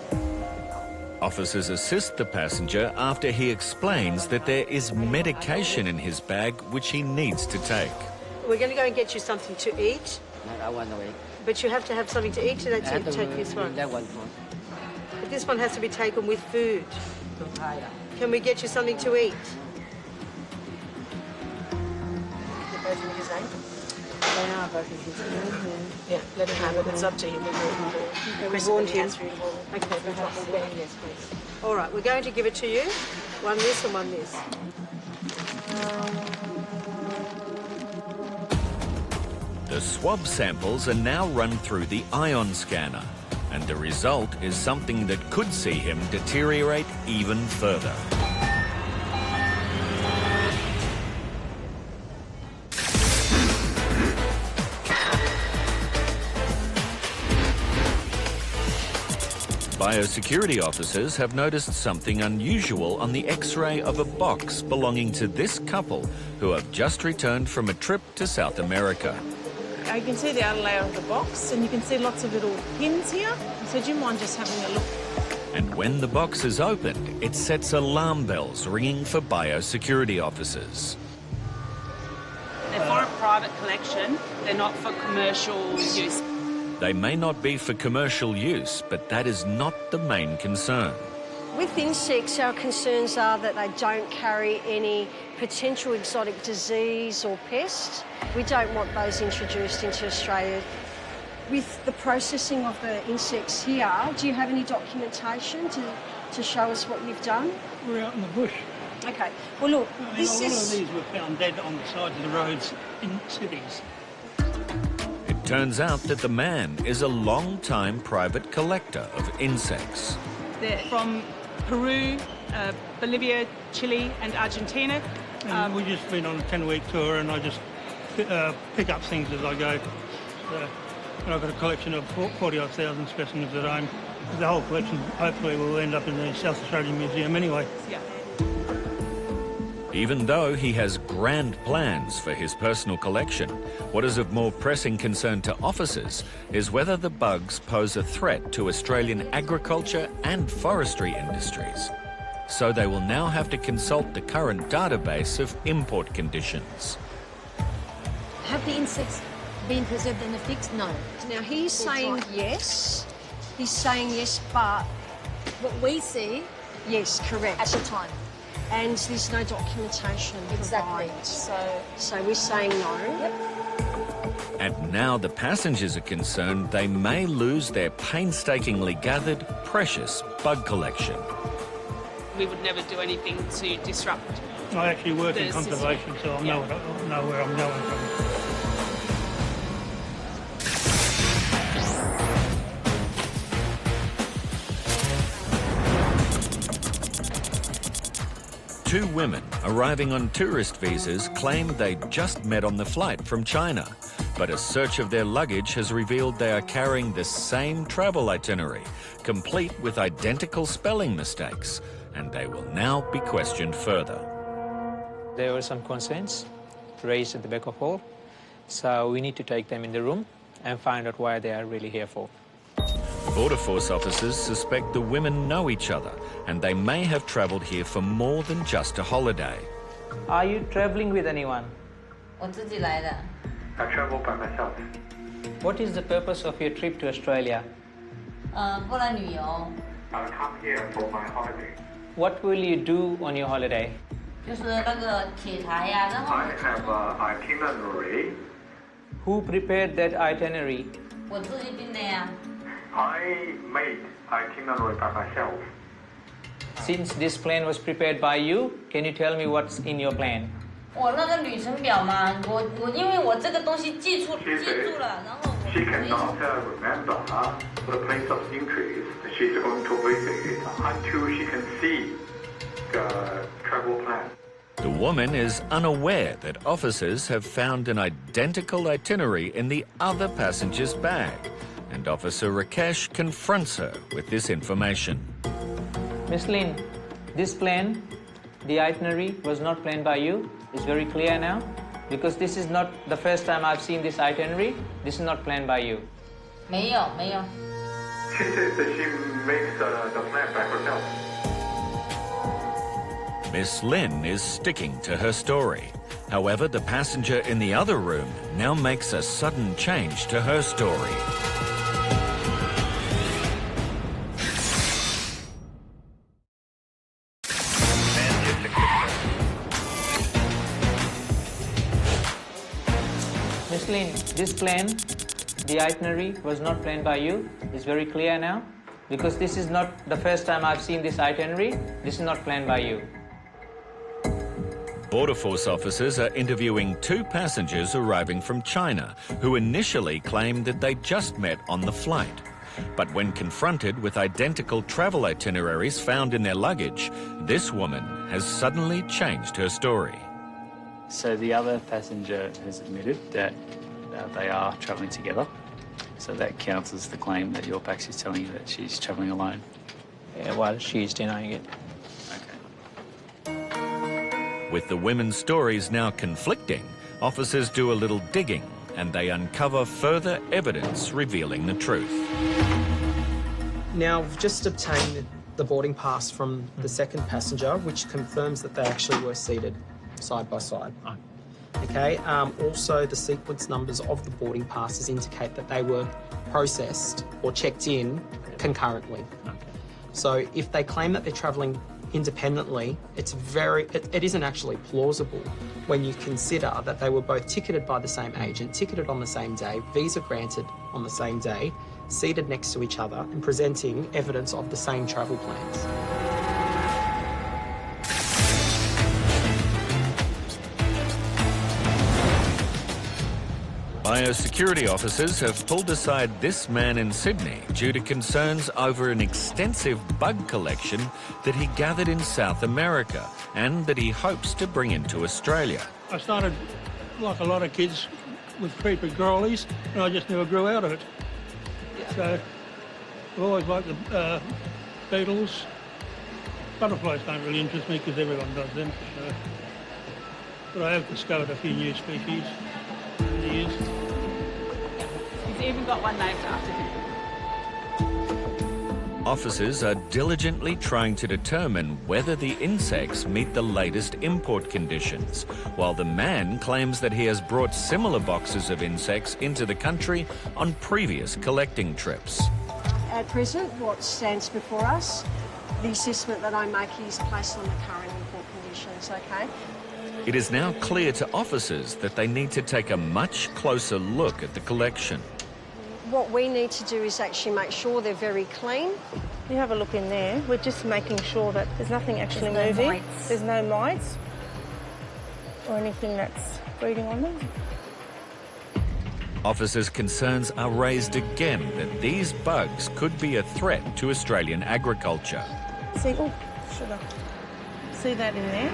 Officers assist the passenger after he explains that there is medication in his bag which he needs to take. We're going to go and get you something to eat. I want to eat. But you have to have something to eat, so that's it. Take this one. That one. But this one has to be taken with food. Can we get you something to eat? Both in his name? They are both in his name. Yeah, let him have it. It's up to him. We warned him. Okay, perhaps. Yes, please. All right, we're going to give it to you. One this and one this. The swab samples are now run through the ion scanner, and the result is something that could see him deteriorate even further. Biosecurity officers have noticed something unusual on the X-ray of a box belonging to this couple who have just returned from a trip to South America. You can see the outer layer of the box, and you can see lots of little pins here. So do you mind just having a look? And when the box is opened, it sets alarm bells ringing for biosecurity officers. They're for a private collection. They're not for commercial use. They may not be for commercial use, but that is not the main concern. With insects, our concerns are that they don't carry any potential exotic disease or pest. We don't want those introduced into Australia. With the processing of the insects here, do you have any documentation to show us what you've done? We're out in the bush. Okay. Well, look, this a lot is... of these were found dead on the sides of the roads in cities. It turns out that the man is a long-time private collector of insects. They're from Peru, Bolivia, Chile and Argentina. And we've just been on a 10-week tour, and I just pick up things as I go. And I've got a collection of 40-odd thousand specimens at home. The whole collection hopefully will end up in the South Australian Museum anyway. Yeah. Even though he has grand plans for his personal collection, what is of more pressing concern to officers is whether the bugs pose a threat to Australian agriculture and forestry industries. So they will now have to consult the current database of import conditions. Have the insects been preserved and fixed? No. Now, he's saying yes. He's saying yes, but... What we see... Yes, correct. At the time. And there's no documentation Exactly. provided. So we're saying no. Yep. And now the passengers are concerned they may lose their painstakingly gathered, precious bug collection. We would never do anything to disrupt. I actually work in the conservation, system. so I know where I'm going from. Two women arriving on tourist visas claim they just met on the flight from China, but a search of their luggage has revealed they are carrying the same travel itinerary, complete with identical spelling mistakes, and they will now be questioned further. There were some concerns raised at the back of hall, so we need to take them in the room and find out why they are really here for. Border Force officers suspect the women know each other, and they may have travelled here for more than just a holiday. Are you traveling with anyone? 我自己来的。 I travel by myself. What is the purpose of your trip to Australia? 过来旅游。 I come here for my holiday. What will you do on your holiday? 就是那个铁台呀，然后。 I have an itinerary. Who prepared that itinerary? 我自己定的呀。 I made itinerary by myself. Since this plan was prepared by you, can you tell me what's in your plan? 我那个旅程表嘛，我因为我这个东西记住了，然后 She cannot remember the place of interest. She's going to visit until she can see the travel plan. The woman is unaware that officers have found an identical itinerary in the other passenger's bag, and Officer Rakesh confronts her with this information. Miss Lynn, this plane, the itinerary was not planned by you. It's very clear now, because this is not the first time I've seen this itinerary. This is not planned by you. 没有。She says that she makes the plan by herself. Miss Lynn is sticking to her story. However, the passenger in the other room now makes a sudden change to her story. Miss Lynn, this plane, the itinerary was not planned by you. It's very clear now, because this is not the first time I've seen this itinerary. This is not planned by you. Border Force officers are interviewing two passengers arriving from China who initially claimed that they just met on the flight. But when confronted with identical travel itineraries found in their luggage, this woman has suddenly changed her story. So the other passenger has admitted that they are travelling together. So that counts as the claim that your Pax is telling you that she's travelling alone. Yeah, well, she's denying it. With the women's stories now conflicting, officers do a little digging and they uncover further evidence revealing the truth. Now, we've just obtained the boarding pass from the second passenger, which confirms that they actually were seated side by side. Okay, also the sequence numbers of the boarding passes indicate that they were processed or checked in concurrently. So if they claim that they're travelling independently, it isn't actually plausible when you consider that they were both ticketed by the same agent, ticketed on the same day, visa granted on the same day, seated next to each other and presenting evidence of the same travel plans. Biosecurity officers have pulled aside this man in Sydney due to concerns over an extensive bug collection that he gathered in South America and that he hopes to bring into Australia. I started, like a lot of kids, with creeper growlies, and I just never grew out of it. So I've always liked the beetles. Butterflies don't really interest me because everyone does them. So. But I have discovered a few new species over the years. He's even got one named after him. Officers are diligently trying to determine whether the insects meet the latest import conditions, while the man claims that he has brought similar boxes of insects into the country on previous collecting trips. At present, what stands before us, the assessment that I make is based on the current import conditions, okay? It is now clear to officers that they need to take a much closer look at the collection. What we need to do is actually make sure they're very clean. You have a look in there. We're just making sure that there's nothing actually moving. There's no mites or anything that's breeding on them. Officers' concerns are raised again that these bugs could be a threat to Australian agriculture. See, oh, sugar. See that in there?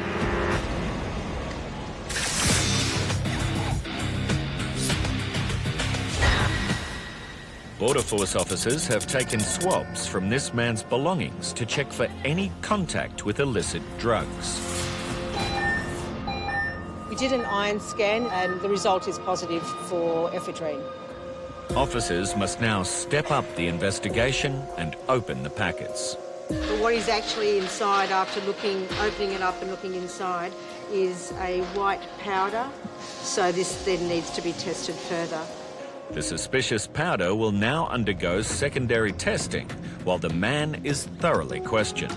Border Force officers have taken swabs from this man's belongings to check for any contact with illicit drugs. We did an iron scan and the result is positive for ephedrine. Officers must now step up the investigation and open the packets. But what is actually inside after opening it up and looking inside is a white powder, so this then needs to be tested further. The suspicious powder will now undergo secondary testing while the man is thoroughly questioned.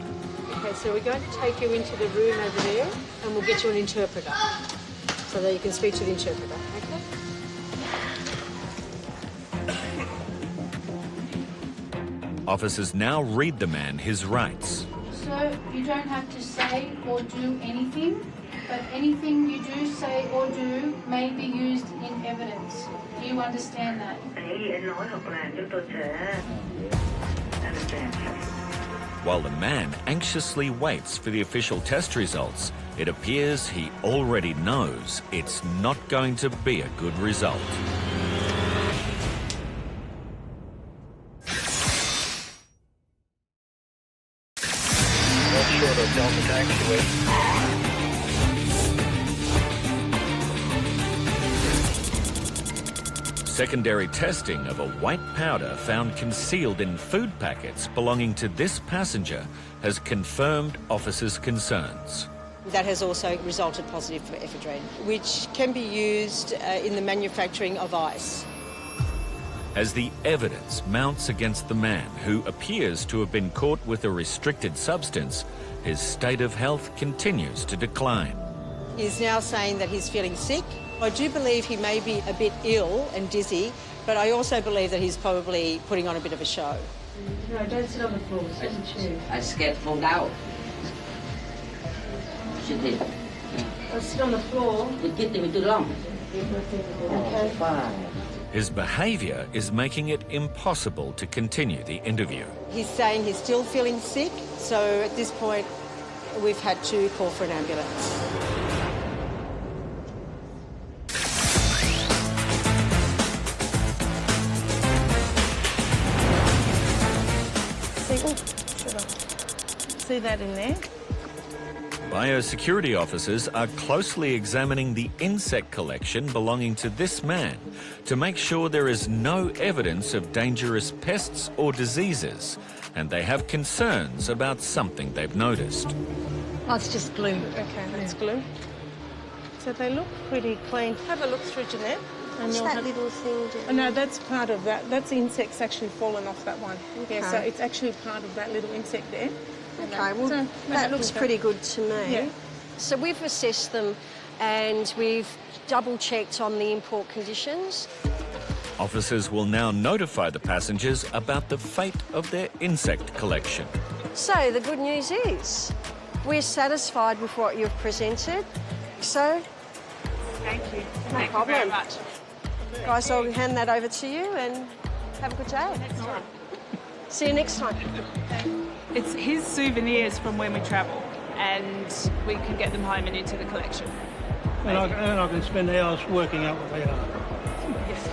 Okay, so we're going to take you into the room over there and we'll get you an interpreter so that you can speak to the interpreter, okay? Officers now read the man his rights. So you don't have to say or do anything, but anything you do say or do may be used in evidence. Do you understand that? While the man anxiously waits for the official test results, it appears he already knows it's not going to be a good result. Secondary testing of a white powder found concealed in food packets belonging to this passenger has confirmed officers' concerns. That has also resulted positive for ephedrine, which can be used in the manufacturing of ice. As the evidence mounts against the man who appears to have been caught with a restricted substance, his state of health continues to decline. He's now saying that he's feeling sick. I do believe he may be a bit ill and dizzy, but I also believe that he's probably putting on a bit of a show. No, don't sit on the floor, sit in the chair. I scared fall out. She did. Or sit on the floor. It took me too long. Okay. Fine. His behaviour is making it impossible to continue the interview. He's saying he's still feeling sick, so at this point we've had to call for an ambulance. See that in there? Biosecurity officers are closely examining the insect collection belonging to this man to make sure there is no evidence of dangerous pests or diseases, and they have concerns about something they've noticed. Oh, it's just glue. Okay, that's glue. So they look pretty clean. Have a look through, Jeanette. What's that little thing? Oh, no, that's part of that. That's insects actually fallen off that one. Okay. Yeah, so it's actually part of that little insect there. Okay, well, So, that looks pretty good to me. Yeah. So we've assessed them and we've double-checked on the import conditions. Officers will now notify the passengers about the fate of their insect collection. So the good news is we're satisfied with what you've presented. So, Thank you. no Thank problem. you very much. Guys, I'll hand that over to you and have a good day. See you next time. It's his souvenirs from when we travel, and we can get them home and into the collection. And I can spend hours working out what they are.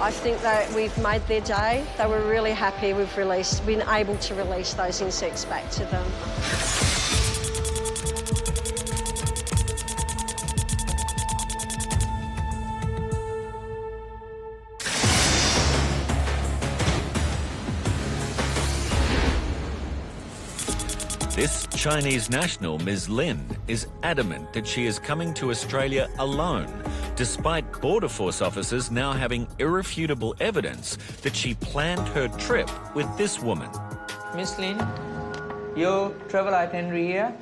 I think that we've made their day. They were really happy we've been able to release those insects back to them. This Chinese national, Ms. Lin, is adamant that she is coming to Australia alone, despite Border Force officers now having irrefutable evidence that she planned her trip with this woman. Miss Lin, your travel itinerary here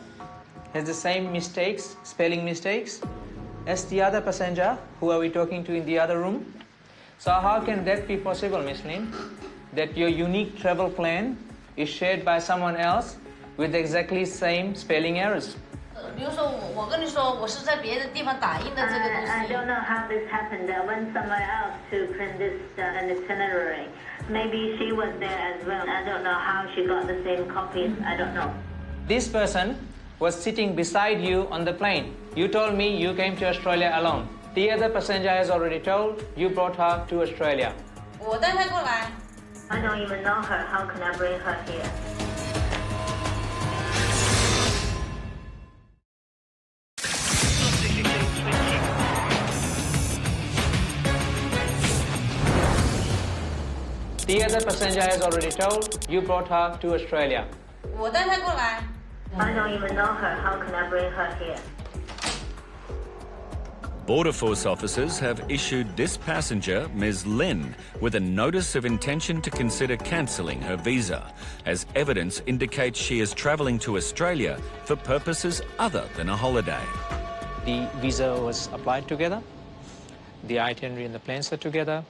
has the same mistakes, spelling mistakes, as the other passenger who are we talking to in the other room. So how can that be possible, Miss Lin? That your unique travel plan is shared by someone else with exactly same spelling errors. 比如说我跟你说，我是在别的地方打印的这个东西。 I don't know how this happened. I went somewhere else to print this an itinerary. Maybe she was there as well. I don't know how she got the same copies. I don't know. This person was sitting beside you on the plane. You told me you came to Australia alone. The other passenger has already told you brought her to Australia. 我带她过来。 I don't even know her. How can I bring her here? The other passenger has already told you brought her to Australia. 我带她过来。 I don't even know her. How can I bring her here? Border Force officers have issued this passenger, Ms. Lin, with a notice of intention to consider cancelling her visa, as evidence indicates she is travelling to Australia for purposes other than a holiday. The visa was applied together. The itinerary and the plans were together.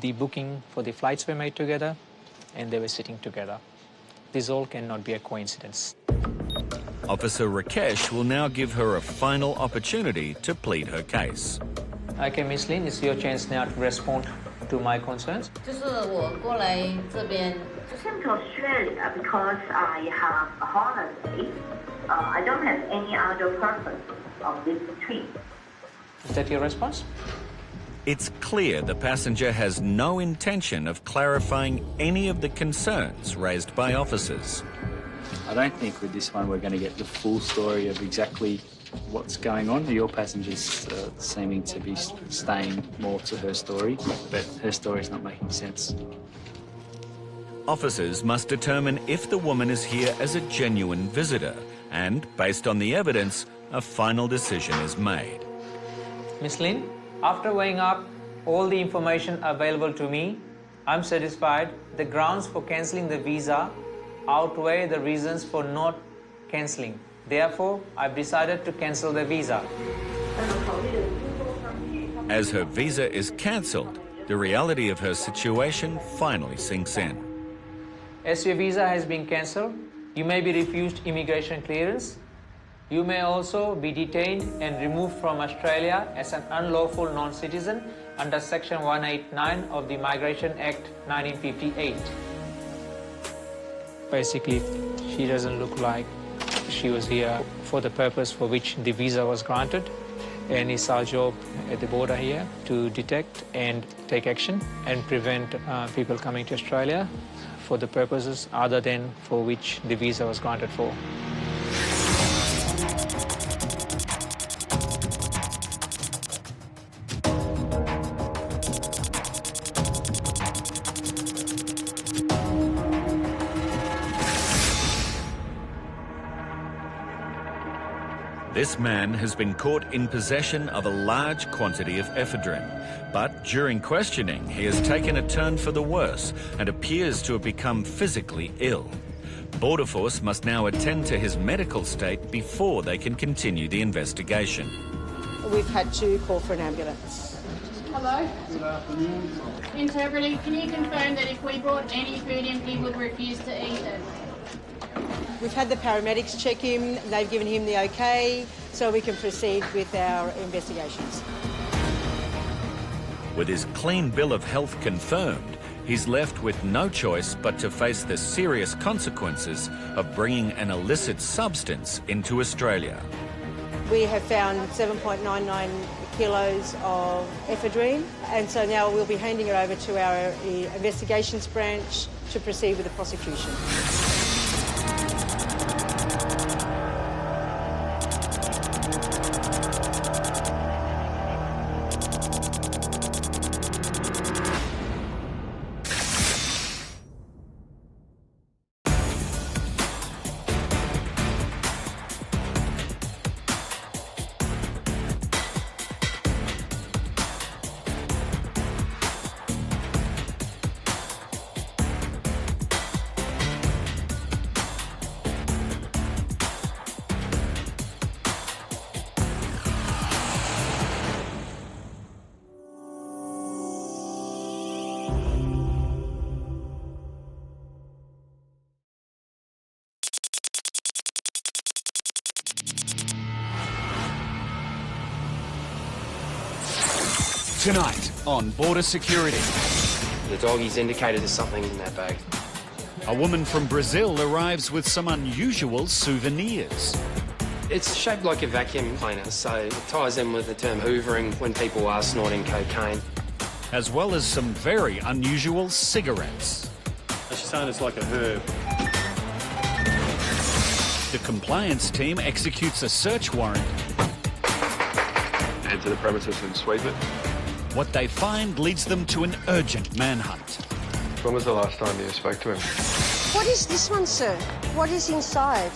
The booking for the flights were made together, and they were sitting together. This all cannot be a coincidence. Officer Rakesh will now give her a final opportunity to plead her case. Okay, Miss Lin, it's your chance now to respond to my concerns. 就是我过来这边 Came to Australia because I have a holiday. I don't have any other purpose of this trip. Is that your response? It's clear the passenger has no intention of clarifying any of the concerns raised by officers. I don't think with this one we're going to get the full story of exactly what's going on. Your passenger's seeming to be staying more to her story, but her story's not making sense. Officers must determine if the woman is here as a genuine visitor, and based on the evidence, a final decision is made. Miss Lin, after weighing up all the information available to me, I'm satisfied the grounds for cancelling the visa outweigh the reasons for not cancelling. Therefore, I've decided to cancel the visa. As her visa is cancelled, the reality of her situation finally sinks in. As your visa has been cancelled, you may be refused immigration clearance. You may also be detained and removed from Australia as an unlawful non-citizen under Section 189 of the Migration Act 1958. Basically, she doesn't look like she was here for the purpose for which the visa was granted, and it's our job at the border here to detect and take action and prevent people coming to Australia for the purposes other than for which the visa was granted for. This man has been caught in possession of a large quantity of ephedrine, but during questioning he has taken a turn for the worse and appears to have become physically ill. Border Force must now attend to his medical state before they can continue the investigation. We've had to call for an ambulance. Hello? Good afternoon. Interpreting, can you confirm that if we brought any food in, he would refuse to eat it? We've had the paramedics check him, they've given him the okay, so we can proceed with our investigations. With his clean bill of health confirmed, he's left with no choice but to face the serious consequences of bringing an illicit substance into Australia. We have found 7.99 kilos of ephedrine, and so now we'll be handing it over to our investigations branch to proceed with the prosecution. Tonight on Border Security. The doggies indicated there's something in that bag. A woman from Brazil arrives with some unusual souvenirs. It's shaped like a vacuum cleaner, so it ties in with the term hoovering when people are snorting cocaine. As well as some very unusual cigarettes. She's saying it's like a herb. The compliance team executes a search warrant. Enter the premises and sweep it. What they find leads them to an urgent manhunt. When was the last time you spoke to him? What is this one, sir? What is inside?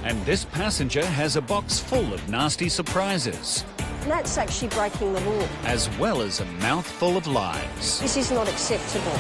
And this passenger has a box full of nasty surprises. That's actually breaking the law. As well as a mouthful of lies. This is not acceptable.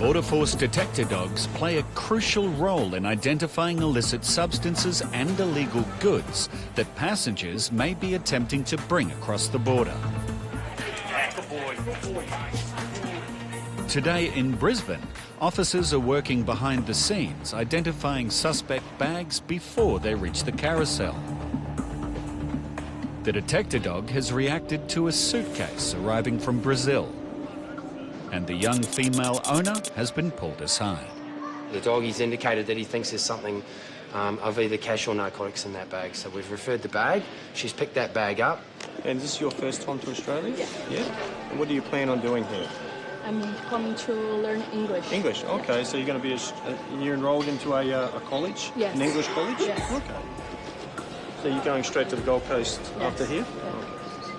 Border Force detector dogs play a crucial role in identifying illicit substances and illegal goods that passengers may be attempting to bring across the border. Today in Brisbane, officers are working behind the scenes, identifying suspect bags before they reach the carousel. The detector dog has reacted to a suitcase arriving from Brazil, and the young female owner has been pulled aside. The doggy's indicated that he thinks there's something of either cash or narcotics in that bag, so we've referred the bag. She's picked that bag up. And is this your first time to Australia? Yeah. Yeah? And what do you plan on doing here? I'm coming to learn English. English, okay. Yeah. So you're going to be, you're enrolled into a college? Yes. An English college? Yes. Okay. So you're going straight to the Gold Coast after here? Yeah.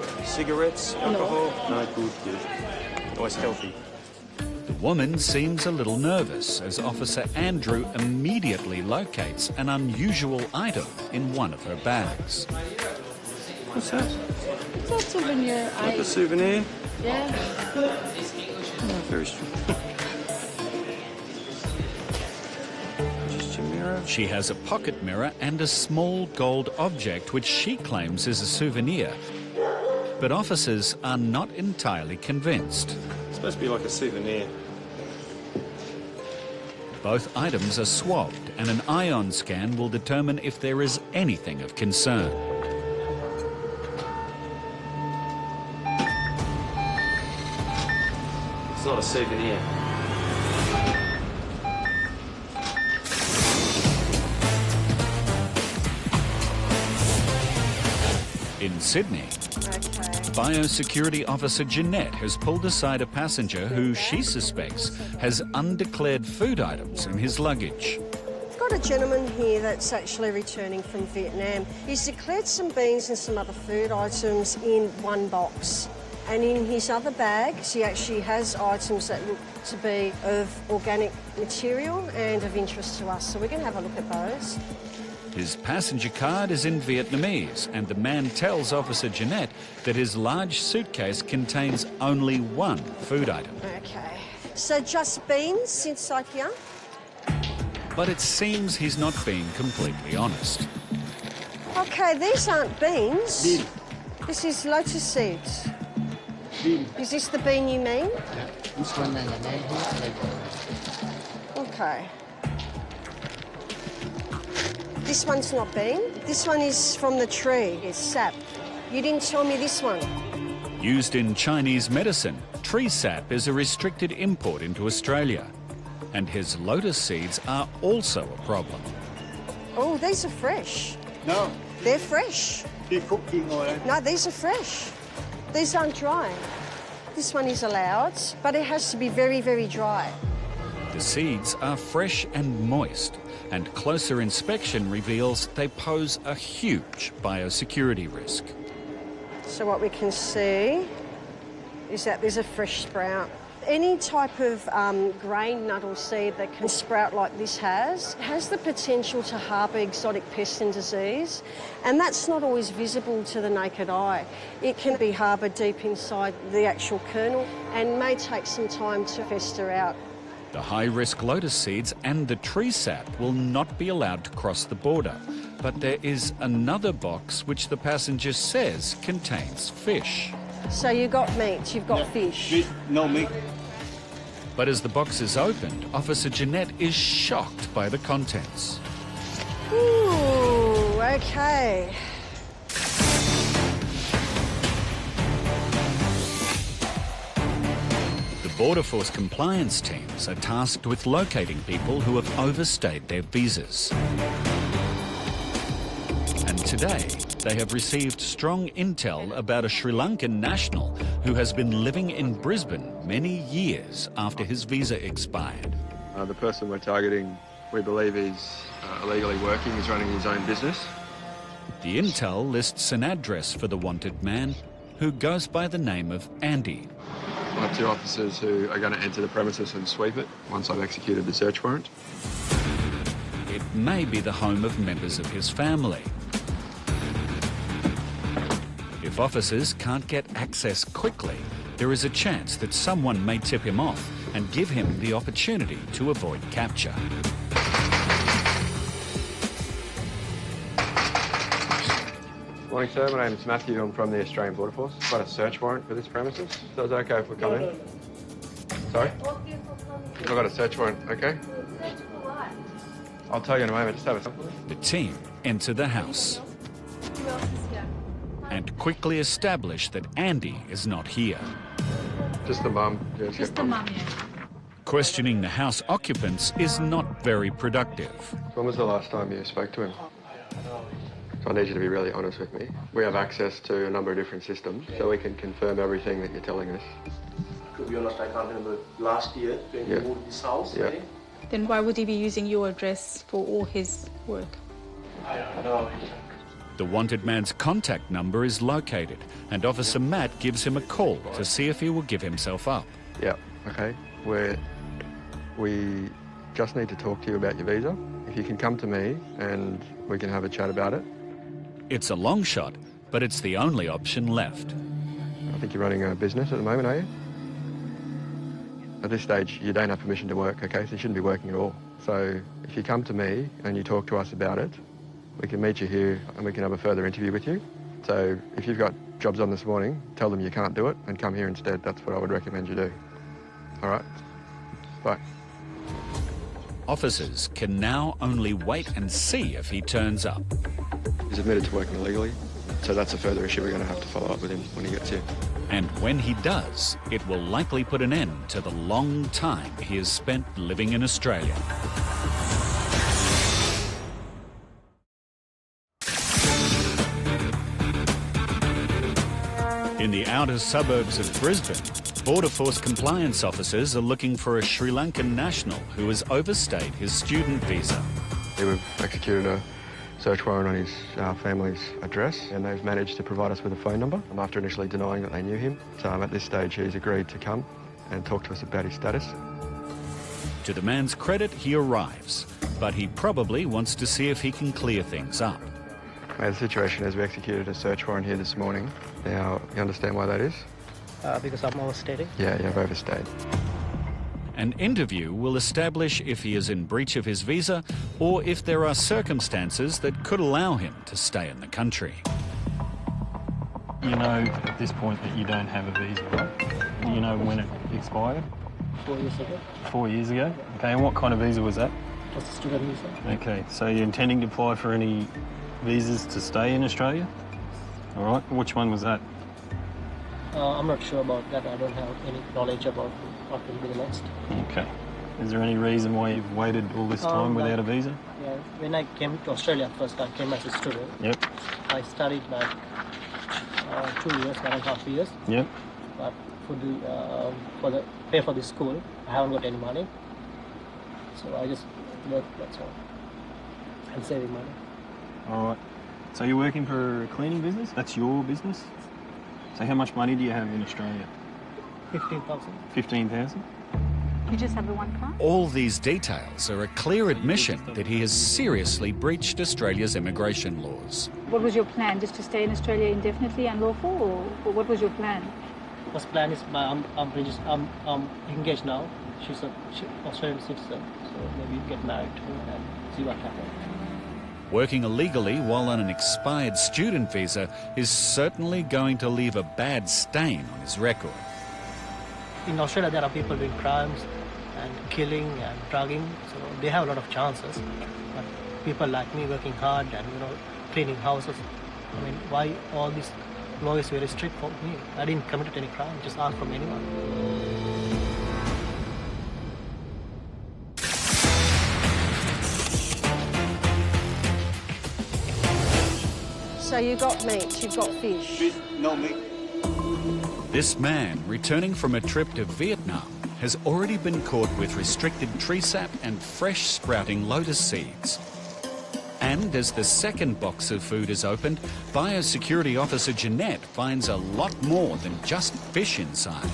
Okay. Cigarettes, alcohol? No, good. Always healthy. The woman seems a little nervous as Officer Andrew immediately locates an unusual item in one of her bags. What's that? It's a souvenir. Like a souvenir? Yeah. Oh, very strong. Just your mirror. She has a pocket mirror and a small gold object which she claims is a souvenir. But officers are not entirely convinced. It's supposed to be like a souvenir. Both items are swabbed and an ion scan will determine if there is anything of concern. It's not a souvenir. In Sydney, Biosecurity Officer Jeanette has pulled aside a passenger who she suspects has undeclared food items in his luggage. I've got a gentleman here that's actually returning from Vietnam. He's declared some beans and some other food items in one box. And in his other bags, he actually has items that look to be of organic material and of interest to us. So we're going to have a look at those. His passenger card is in Vietnamese, and the man tells Officer Jeanette that his large suitcase contains only one food item. Okay. So just beans inside here? But it seems he's not being completely honest. Okay, these aren't beans. Bean. This is lotus seeds. Bean. Is this the bean you mean? Yeah. This one and the name here. Okay. This one's not bean. This one is from the tree. It's sap. You didn't tell me this one. Used in Chinese medicine, tree sap is a restricted import into Australia. And his lotus seeds are also a problem. Oh, these are fresh. No. They're fresh. They're cooking or... No, these are fresh. These aren't dry. This one is allowed, but it has to be very, very dry. The seeds are fresh and moist, and closer inspection reveals they pose a huge biosecurity risk. So what we can see is that there's a fresh sprout. Any type of grain, nut or seed that can sprout like this has the potential to harbour exotic pest and disease, and that's not always visible to the naked eye. It can be harboured deep inside the actual kernel and may take some time to fester out. The high-risk lotus seeds and the tree sap will not be allowed to cross the border, but there is another box which the passenger says contains fish. So you've got meat, you've got fish. Meat, no meat. But as the box is opened, Officer Jeanette is shocked by the contents. Ooh, okay. The Border Force compliance teams are tasked with locating people who have overstayed their visas. And today, they have received strong intel about a Sri Lankan national who has been living in Brisbane many years after his visa expired. The person we're targeting, we believe, is illegally working, is running his own business. The intel lists an address for the wanted man, who goes by the name of Andy. I have two officers who are going to enter the premises and sweep it once I've executed the search warrant. It may be the home of members of his family. If officers can't get access quickly, there is a chance that someone may tip him off and give him the opportunity to avoid capture. Morning, sir. My name is Matthew. I'm from the Australian Border Force. I've got a search warrant for this premises. So is it okay if we come in? Sorry? I've got a search warrant, okay? I'll tell you in a moment. Just have a second. The team enter the house and quickly establish that Andy is not here. Just the mum. Just the mum, yeah. Questioning the house occupants is not very productive. When was the last time you spoke to him? So I need you to be really honest with me. We have access to a number of different systems, so we can confirm everything that you're telling us. To be honest, I can't remember last year when he moved this house. Yeah. Then why would he be using your address for all his work? I don't know. The wanted man's contact number is located, and Officer Matt gives him a call to see if he will give himself up. Yeah, okay. We just need to talk to you about your visa. If you can come to me and we can have a chat about it. It's a long shot, but it's the only option left. I think you're running a business at the moment, are you? At this stage, you don't have permission to work, okay? So you shouldn't be working at all. So if you come to me and you talk to us about it, we can meet you here and we can have a further interview with you. So if you've got jobs on this morning, tell them you can't do it and come here instead. That's what I would recommend you do. All right? Bye. Officers can now only wait and see if he turns up. He's admitted to working illegally, so that's a further issue we're going to have to follow up with him when he gets here. And when he does, it will likely put an end to the long time he has spent living in Australia. In the outer suburbs of Brisbane, Border Force compliance officers are looking for a Sri Lankan national who has overstayed his student visa. We've executed a search warrant on his family's address, and they've managed to provide us with a phone number after initially denying that they knew him. So at this stage, he's agreed to come and talk to us about his status. To the man's credit, he arrives, but he probably wants to see if he can clear things up. The situation is we executed a search warrant here this morning. Now, you understand why that is? Because I'm overstaying. Yeah, you've overstayed. An interview will establish if he is in breach of his visa or if there are circumstances that could allow him to stay in the country. You know at this point that you don't have a visa, right? You know when it expired? 4 years ago. 4 years ago? Okay, and what kind of visa was that? It was a student visa. Okay, so you're intending to apply for any visas to stay in Australia? All right, which one was that? I'm not sure about that. I don't have any knowledge about what will be the next. Okay. Is there any reason why you've waited all this time without a visa? Yeah, when I came to Australia first, I came as a student. Yep. I studied like 2 years, 1.5 years. Yep. But for the pay for the school, I haven't got any money. So I just work, that's all. I'm saving money. All right. So you're working for a cleaning business? That's your business? So how much money do you have in Australia? 15,000. 15,000? You just have the one car? All these details are a clear admission that he has seriously breached Australia's immigration laws. What was your plan? Just to stay in Australia indefinitely unlawful, or what was your plan? First plan is I'm engaged now. She's an Australian citizen, so maybe get married to her and see what happens. Working illegally while on an expired student visa is certainly going to leave a bad stain on his record. In Australia, there are people doing crimes and killing and drugging, so they have a lot of chances. But people like me working hard and cleaning houses, I mean, why all this law is very strict for me? I didn't commit any crime, just ask from anyone. So you've got meat, you've got fish. Fish, no meat. This man, returning from a trip to Vietnam, has already been caught with restricted tree sap and fresh sprouting lotus seeds. And as the second box of food is opened, Biosecurity Officer Jeanette finds a lot more than just fish inside.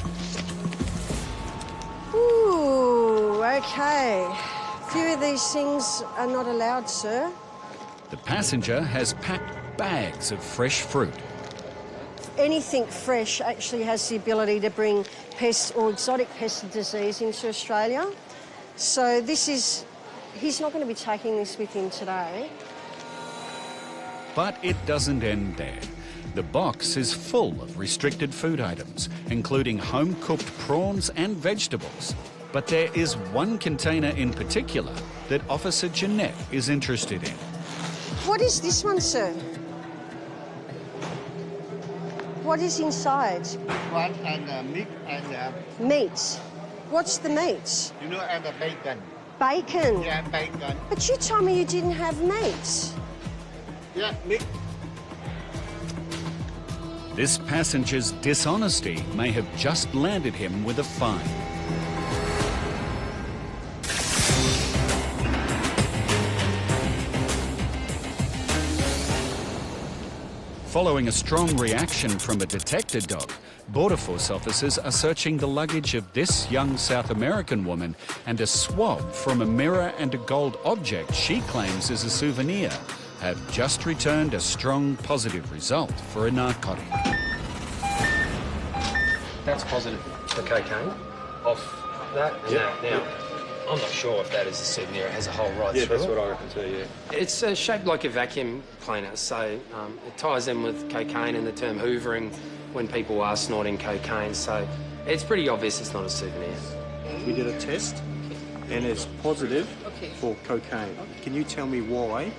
Ooh, okay. A few of these things are not allowed, sir. The passenger has packed bags of fresh fruit. anything fresh actually has the ability to bring pest or exotic pest and disease into Australia. So he's not going to be taking this with him today. But it doesn't end there. The box is full of restricted food items, including home-cooked prawns and vegetables. But there is one container in particular that Officer Jeanette is interested in. What is this one, sir? What is inside? One and meat and... Meat. What's the meat? You know, and the bacon. Bacon? Yeah, bacon. But you told me you didn't have meat. Yeah, meat. This passenger's dishonesty may have just landed him with a fine. Following a strong reaction from a detector dog, Border Force officers are searching the luggage of this young South American woman, and a swab from a mirror and a gold object she claims is a souvenir have just returned a strong positive result for a narcotic. That's positive for cocaine. Off that and that. Now, I'm not sure if that is a souvenir. It has a hole right through it. Yeah, that's what I reckon too, yeah. It's shaped like a vacuum cleaner, so it ties in with cocaine and the term hoovering when people are snorting cocaine, so it's pretty obvious it's not a souvenir. We did a test and it's positive for cocaine. Can you tell me why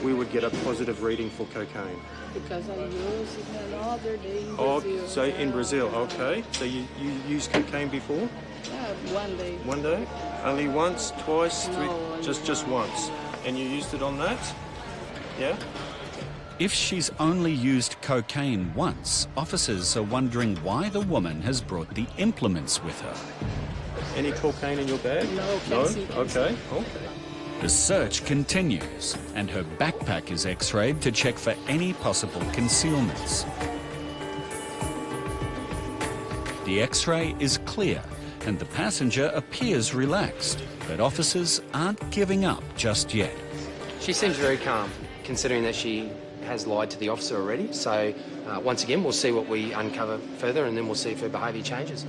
we would get a positive reading for cocaine? Because I used it another day in Oh, Brazil. so in Brazil, okay. So you used cocaine before? Yeah, one day. One day? Only once, twice, No, three? Just once. And you used it on that? Yeah? If she's only used cocaine once, officers are wondering why the woman has brought the implements with her. Any cocaine in your bag? No, No? can't see. Okay. The search continues, and her backpack is x-rayed to check for any possible concealments. The x-ray is clear, and the passenger appears relaxed, but officers aren't giving up just yet. She seems very calm, considering that she has lied to the officer already. So once again, we'll see what we uncover further, and then we'll see if her behaviour changes.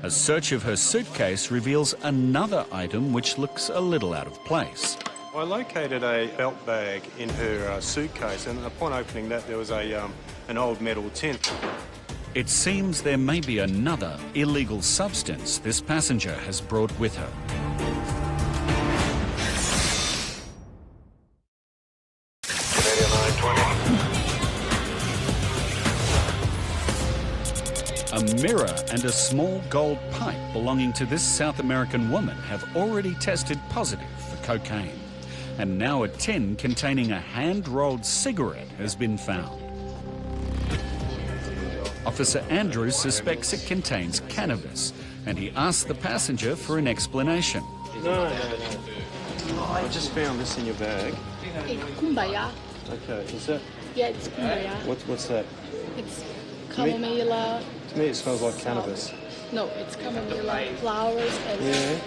A search of her suitcase reveals another item which looks a little out of place. I located a belt bag in her suitcase, and upon opening that, there was an old metal tin. It seems there may be another illegal substance this passenger has brought with her. A mirror and a small gold pipe belonging to this South American woman have already tested positive for cocaine. And now a tin containing a hand-rolled cigarette has been found. Officer Andrews suspects it contains cannabis, and he asks the passenger for an explanation. No. I just found this in your bag. It's kumbaya. Okay, is that... Yeah, it's kumbaya. What's that? It's chamomile. To me, it smells like cannabis. No, it's chamomile flowers and... Yeah.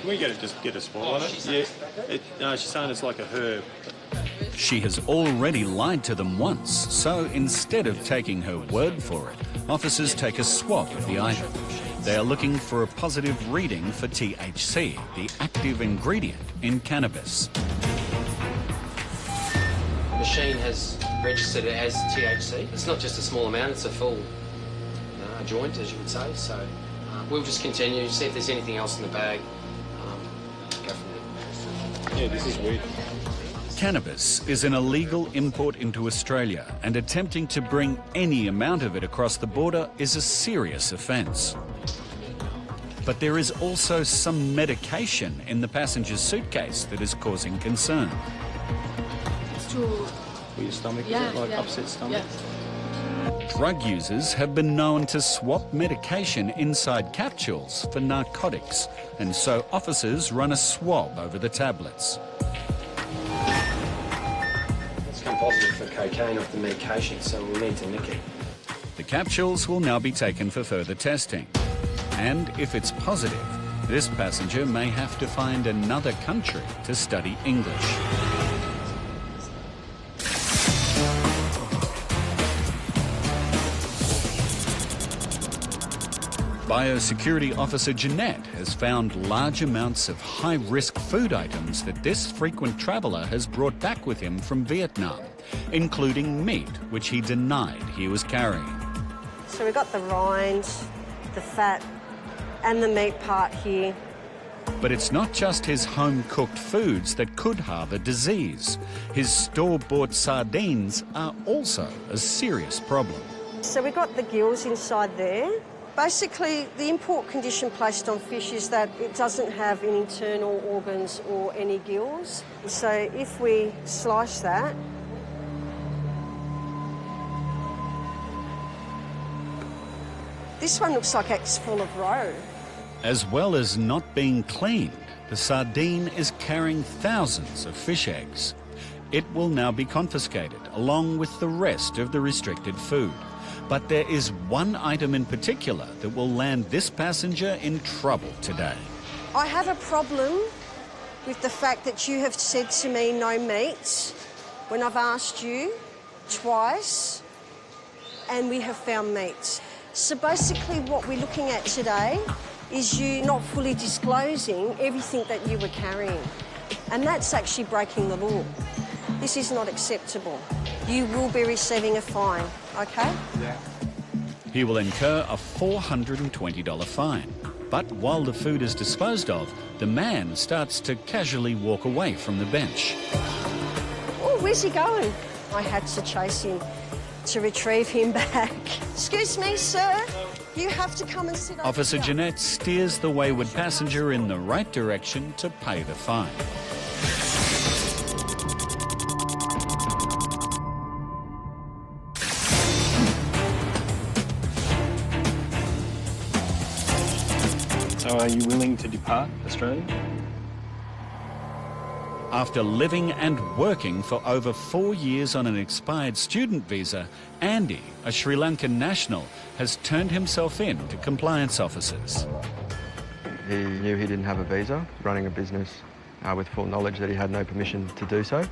Can we just get a small on it? Yeah. No, she's saying it's like a herb. She has already lied to them once, so instead of taking her word for it, officers take a swab of the item. They are looking for a positive reading for THC, the active ingredient in cannabis. The machine has registered it as THC. It's not just a small amount, it's a full joint, as you would say. So we'll just continue, see if there's anything else in the bag. Go from there. Yeah, this is weird. Cannabis is an illegal import into Australia, and attempting to bring any amount of it across the border is a serious offence. But there is also some medication in the passenger's suitcase that is causing concern. It's true. For your stomach, Yeah, is that like yeah. upset stomach? Yeah. Drug users have been known to swap medication inside capsules for narcotics, and so officers run a swab over the tablets. It's come positive for cocaine off the medication, so we'll need to nick it. The capsules will now be taken for further testing. And if it's positive, this passenger may have to find another country to study English. Biosecurity Officer Jeanette has found large amounts of high-risk food items that this frequent traveller has brought back with him from Vietnam, including meat, which he denied he was carrying. So we've got the rind, the fat and the meat part here. But it's not just his home-cooked foods that could harbour disease. His store-bought sardines are also a serious problem. So we've got the gills inside there. Basically, the import condition placed on fish is that it doesn't have any internal organs or any gills. So if we slice that, this one looks like it's full of roe. As well as not being cleaned, the sardine is carrying thousands of fish eggs. It will now be confiscated, along with the rest of the restricted food. But there is one item in particular that will land this passenger in trouble today. I have a problem with the fact that you have said to me no meat when I've asked you twice and we have found meat. So basically what we're looking at today is you not fully disclosing everything that you were carrying. And that's actually breaking the law. This is not acceptable. You will be receiving a fine, okay? Yeah. He will incur a $420 fine. But while the food is disposed of, the man starts to casually walk away from the bench. Oh, where's he going? I had to chase him to retrieve him back. Excuse me, sir. You have to come and sit over Officer here. Jeanette steers the wayward passenger in the right direction to pay the fine. So are you willing to depart Australia? After living and working for over 4 years on an expired student visa, Andy, a Sri Lankan national, has turned himself in to compliance officers. He knew he didn't have a visa, running a business with full knowledge that he had no permission to do so.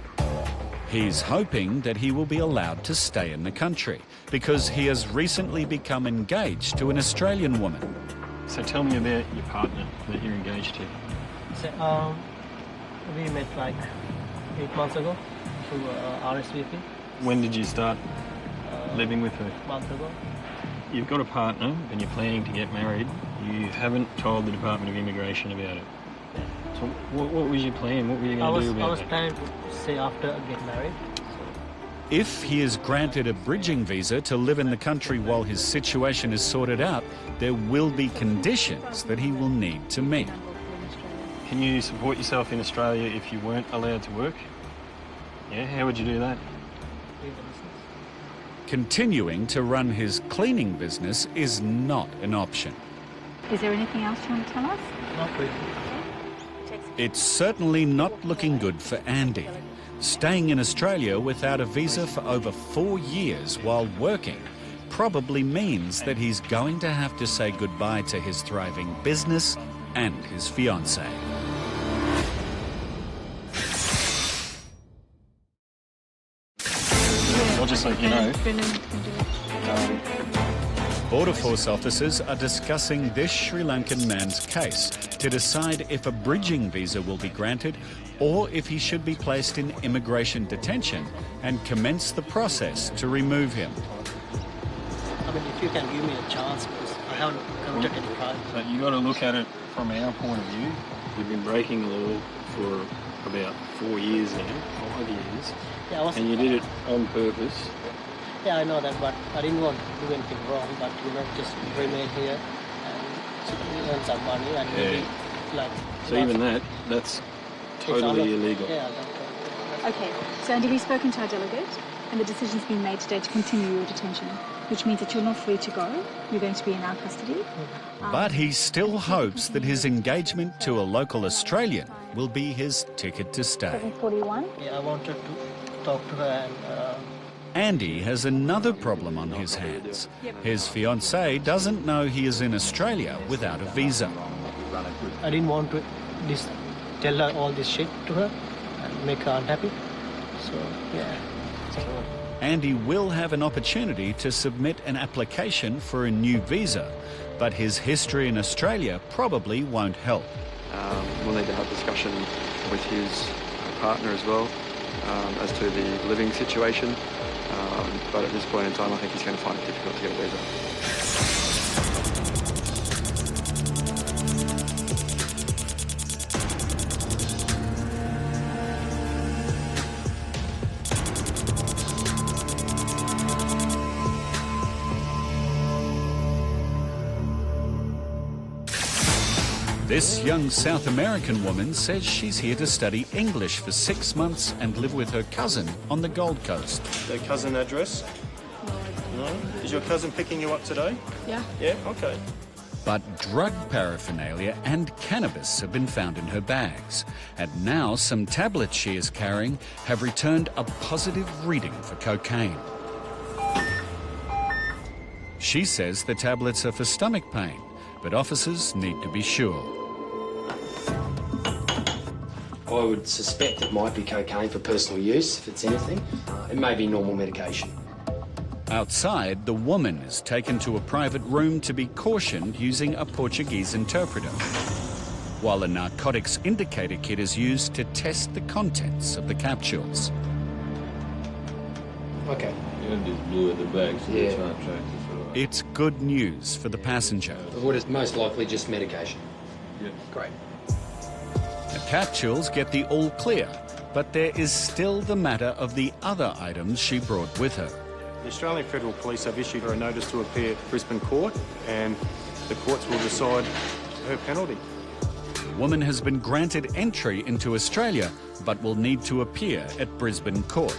He's hoping that he will be allowed to stay in the country because he has recently become engaged to an Australian woman. So tell me about your partner that you're engaged to. So, we met like 8 months ago through RSVP. When did you start living with her? A month ago. You've got a partner and you're planning to get married. You haven't told the Department of Immigration about it. So what was your plan? What were you going to do about it? I was planning to stay after I get married. If he is granted a bridging visa to live in the country while his situation is sorted out, there will be conditions that he will need to meet. Can you support yourself in Australia if you weren't allowed to work? Yeah, how would you do that? Continuing to run his cleaning business is not an option. Is there anything else you want to tell us? Not really. It's certainly not looking good for Andy. Staying in Australia without a visa for over 4 years while working probably means that he's going to have to say goodbye to his thriving business and his fiancée. I'll just let you know. Border Force officers are discussing this Sri Lankan man's case to decide if a bridging visa will be granted or if he should be placed in immigration detention and commence the process to remove him. I mean, if you can give me a chance, because I haven't committed any crime. But you got to look at it from our point of view. You've been breaking the law for about 4 years now, 5 years, Yeah, and you did it on purpose. Yeah, I know that, but I didn't want to do anything wrong, but, just remain here and earn some money and maybe, So even that's totally illegal. Yeah, Okay, so Andy, we've spoken to our delegate, and the decision's been made today to continue your detention, which means that you're not free to go. You're going to be in our custody. But he still hopes that his engagement to a local Australian will be his ticket to stay. 741. Yeah, I wanted to talk to her and... Andy has another problem on his hands. His fiancée doesn't know he is in Australia without a visa. I didn't want to tell her all this shit to her and make her unhappy. So, yeah. So, Andy will have an opportunity to submit an application for a new visa, but his history in Australia probably won't help. We'll need to have discussion with his partner as well as to the living situation, but at this point in time I think he's going to find it difficult to get a visa. This young South American woman says she's here to study English for 6 months and live with her cousin on the Gold Coast. Their cousin address? No. Is your cousin picking you up today? Yeah. Yeah, okay. But drug paraphernalia and cannabis have been found in her bags. And now some tablets she is carrying have returned a positive reading for cocaine. She says the tablets are for stomach pain, but officers need to be sure. I would suspect it might be cocaine for personal use, if it's anything. It may be normal medication. Outside, the woman is taken to a private room to be cautioned using a Portuguese interpreter, while a narcotics indicator kit is used to test the contents of the capsules. Okay. You just blew at the bag, so Yeah. that's why I tracked it for that. It's good news for the passenger. What is most likely just medication. Yeah. Great. The capsules get the all clear, but there is still the matter of the other items she brought with her. The Australian Federal Police have issued her a notice to appear at Brisbane Court, and the courts will decide her penalty. The woman has been granted entry into Australia, but will need to appear at Brisbane Court.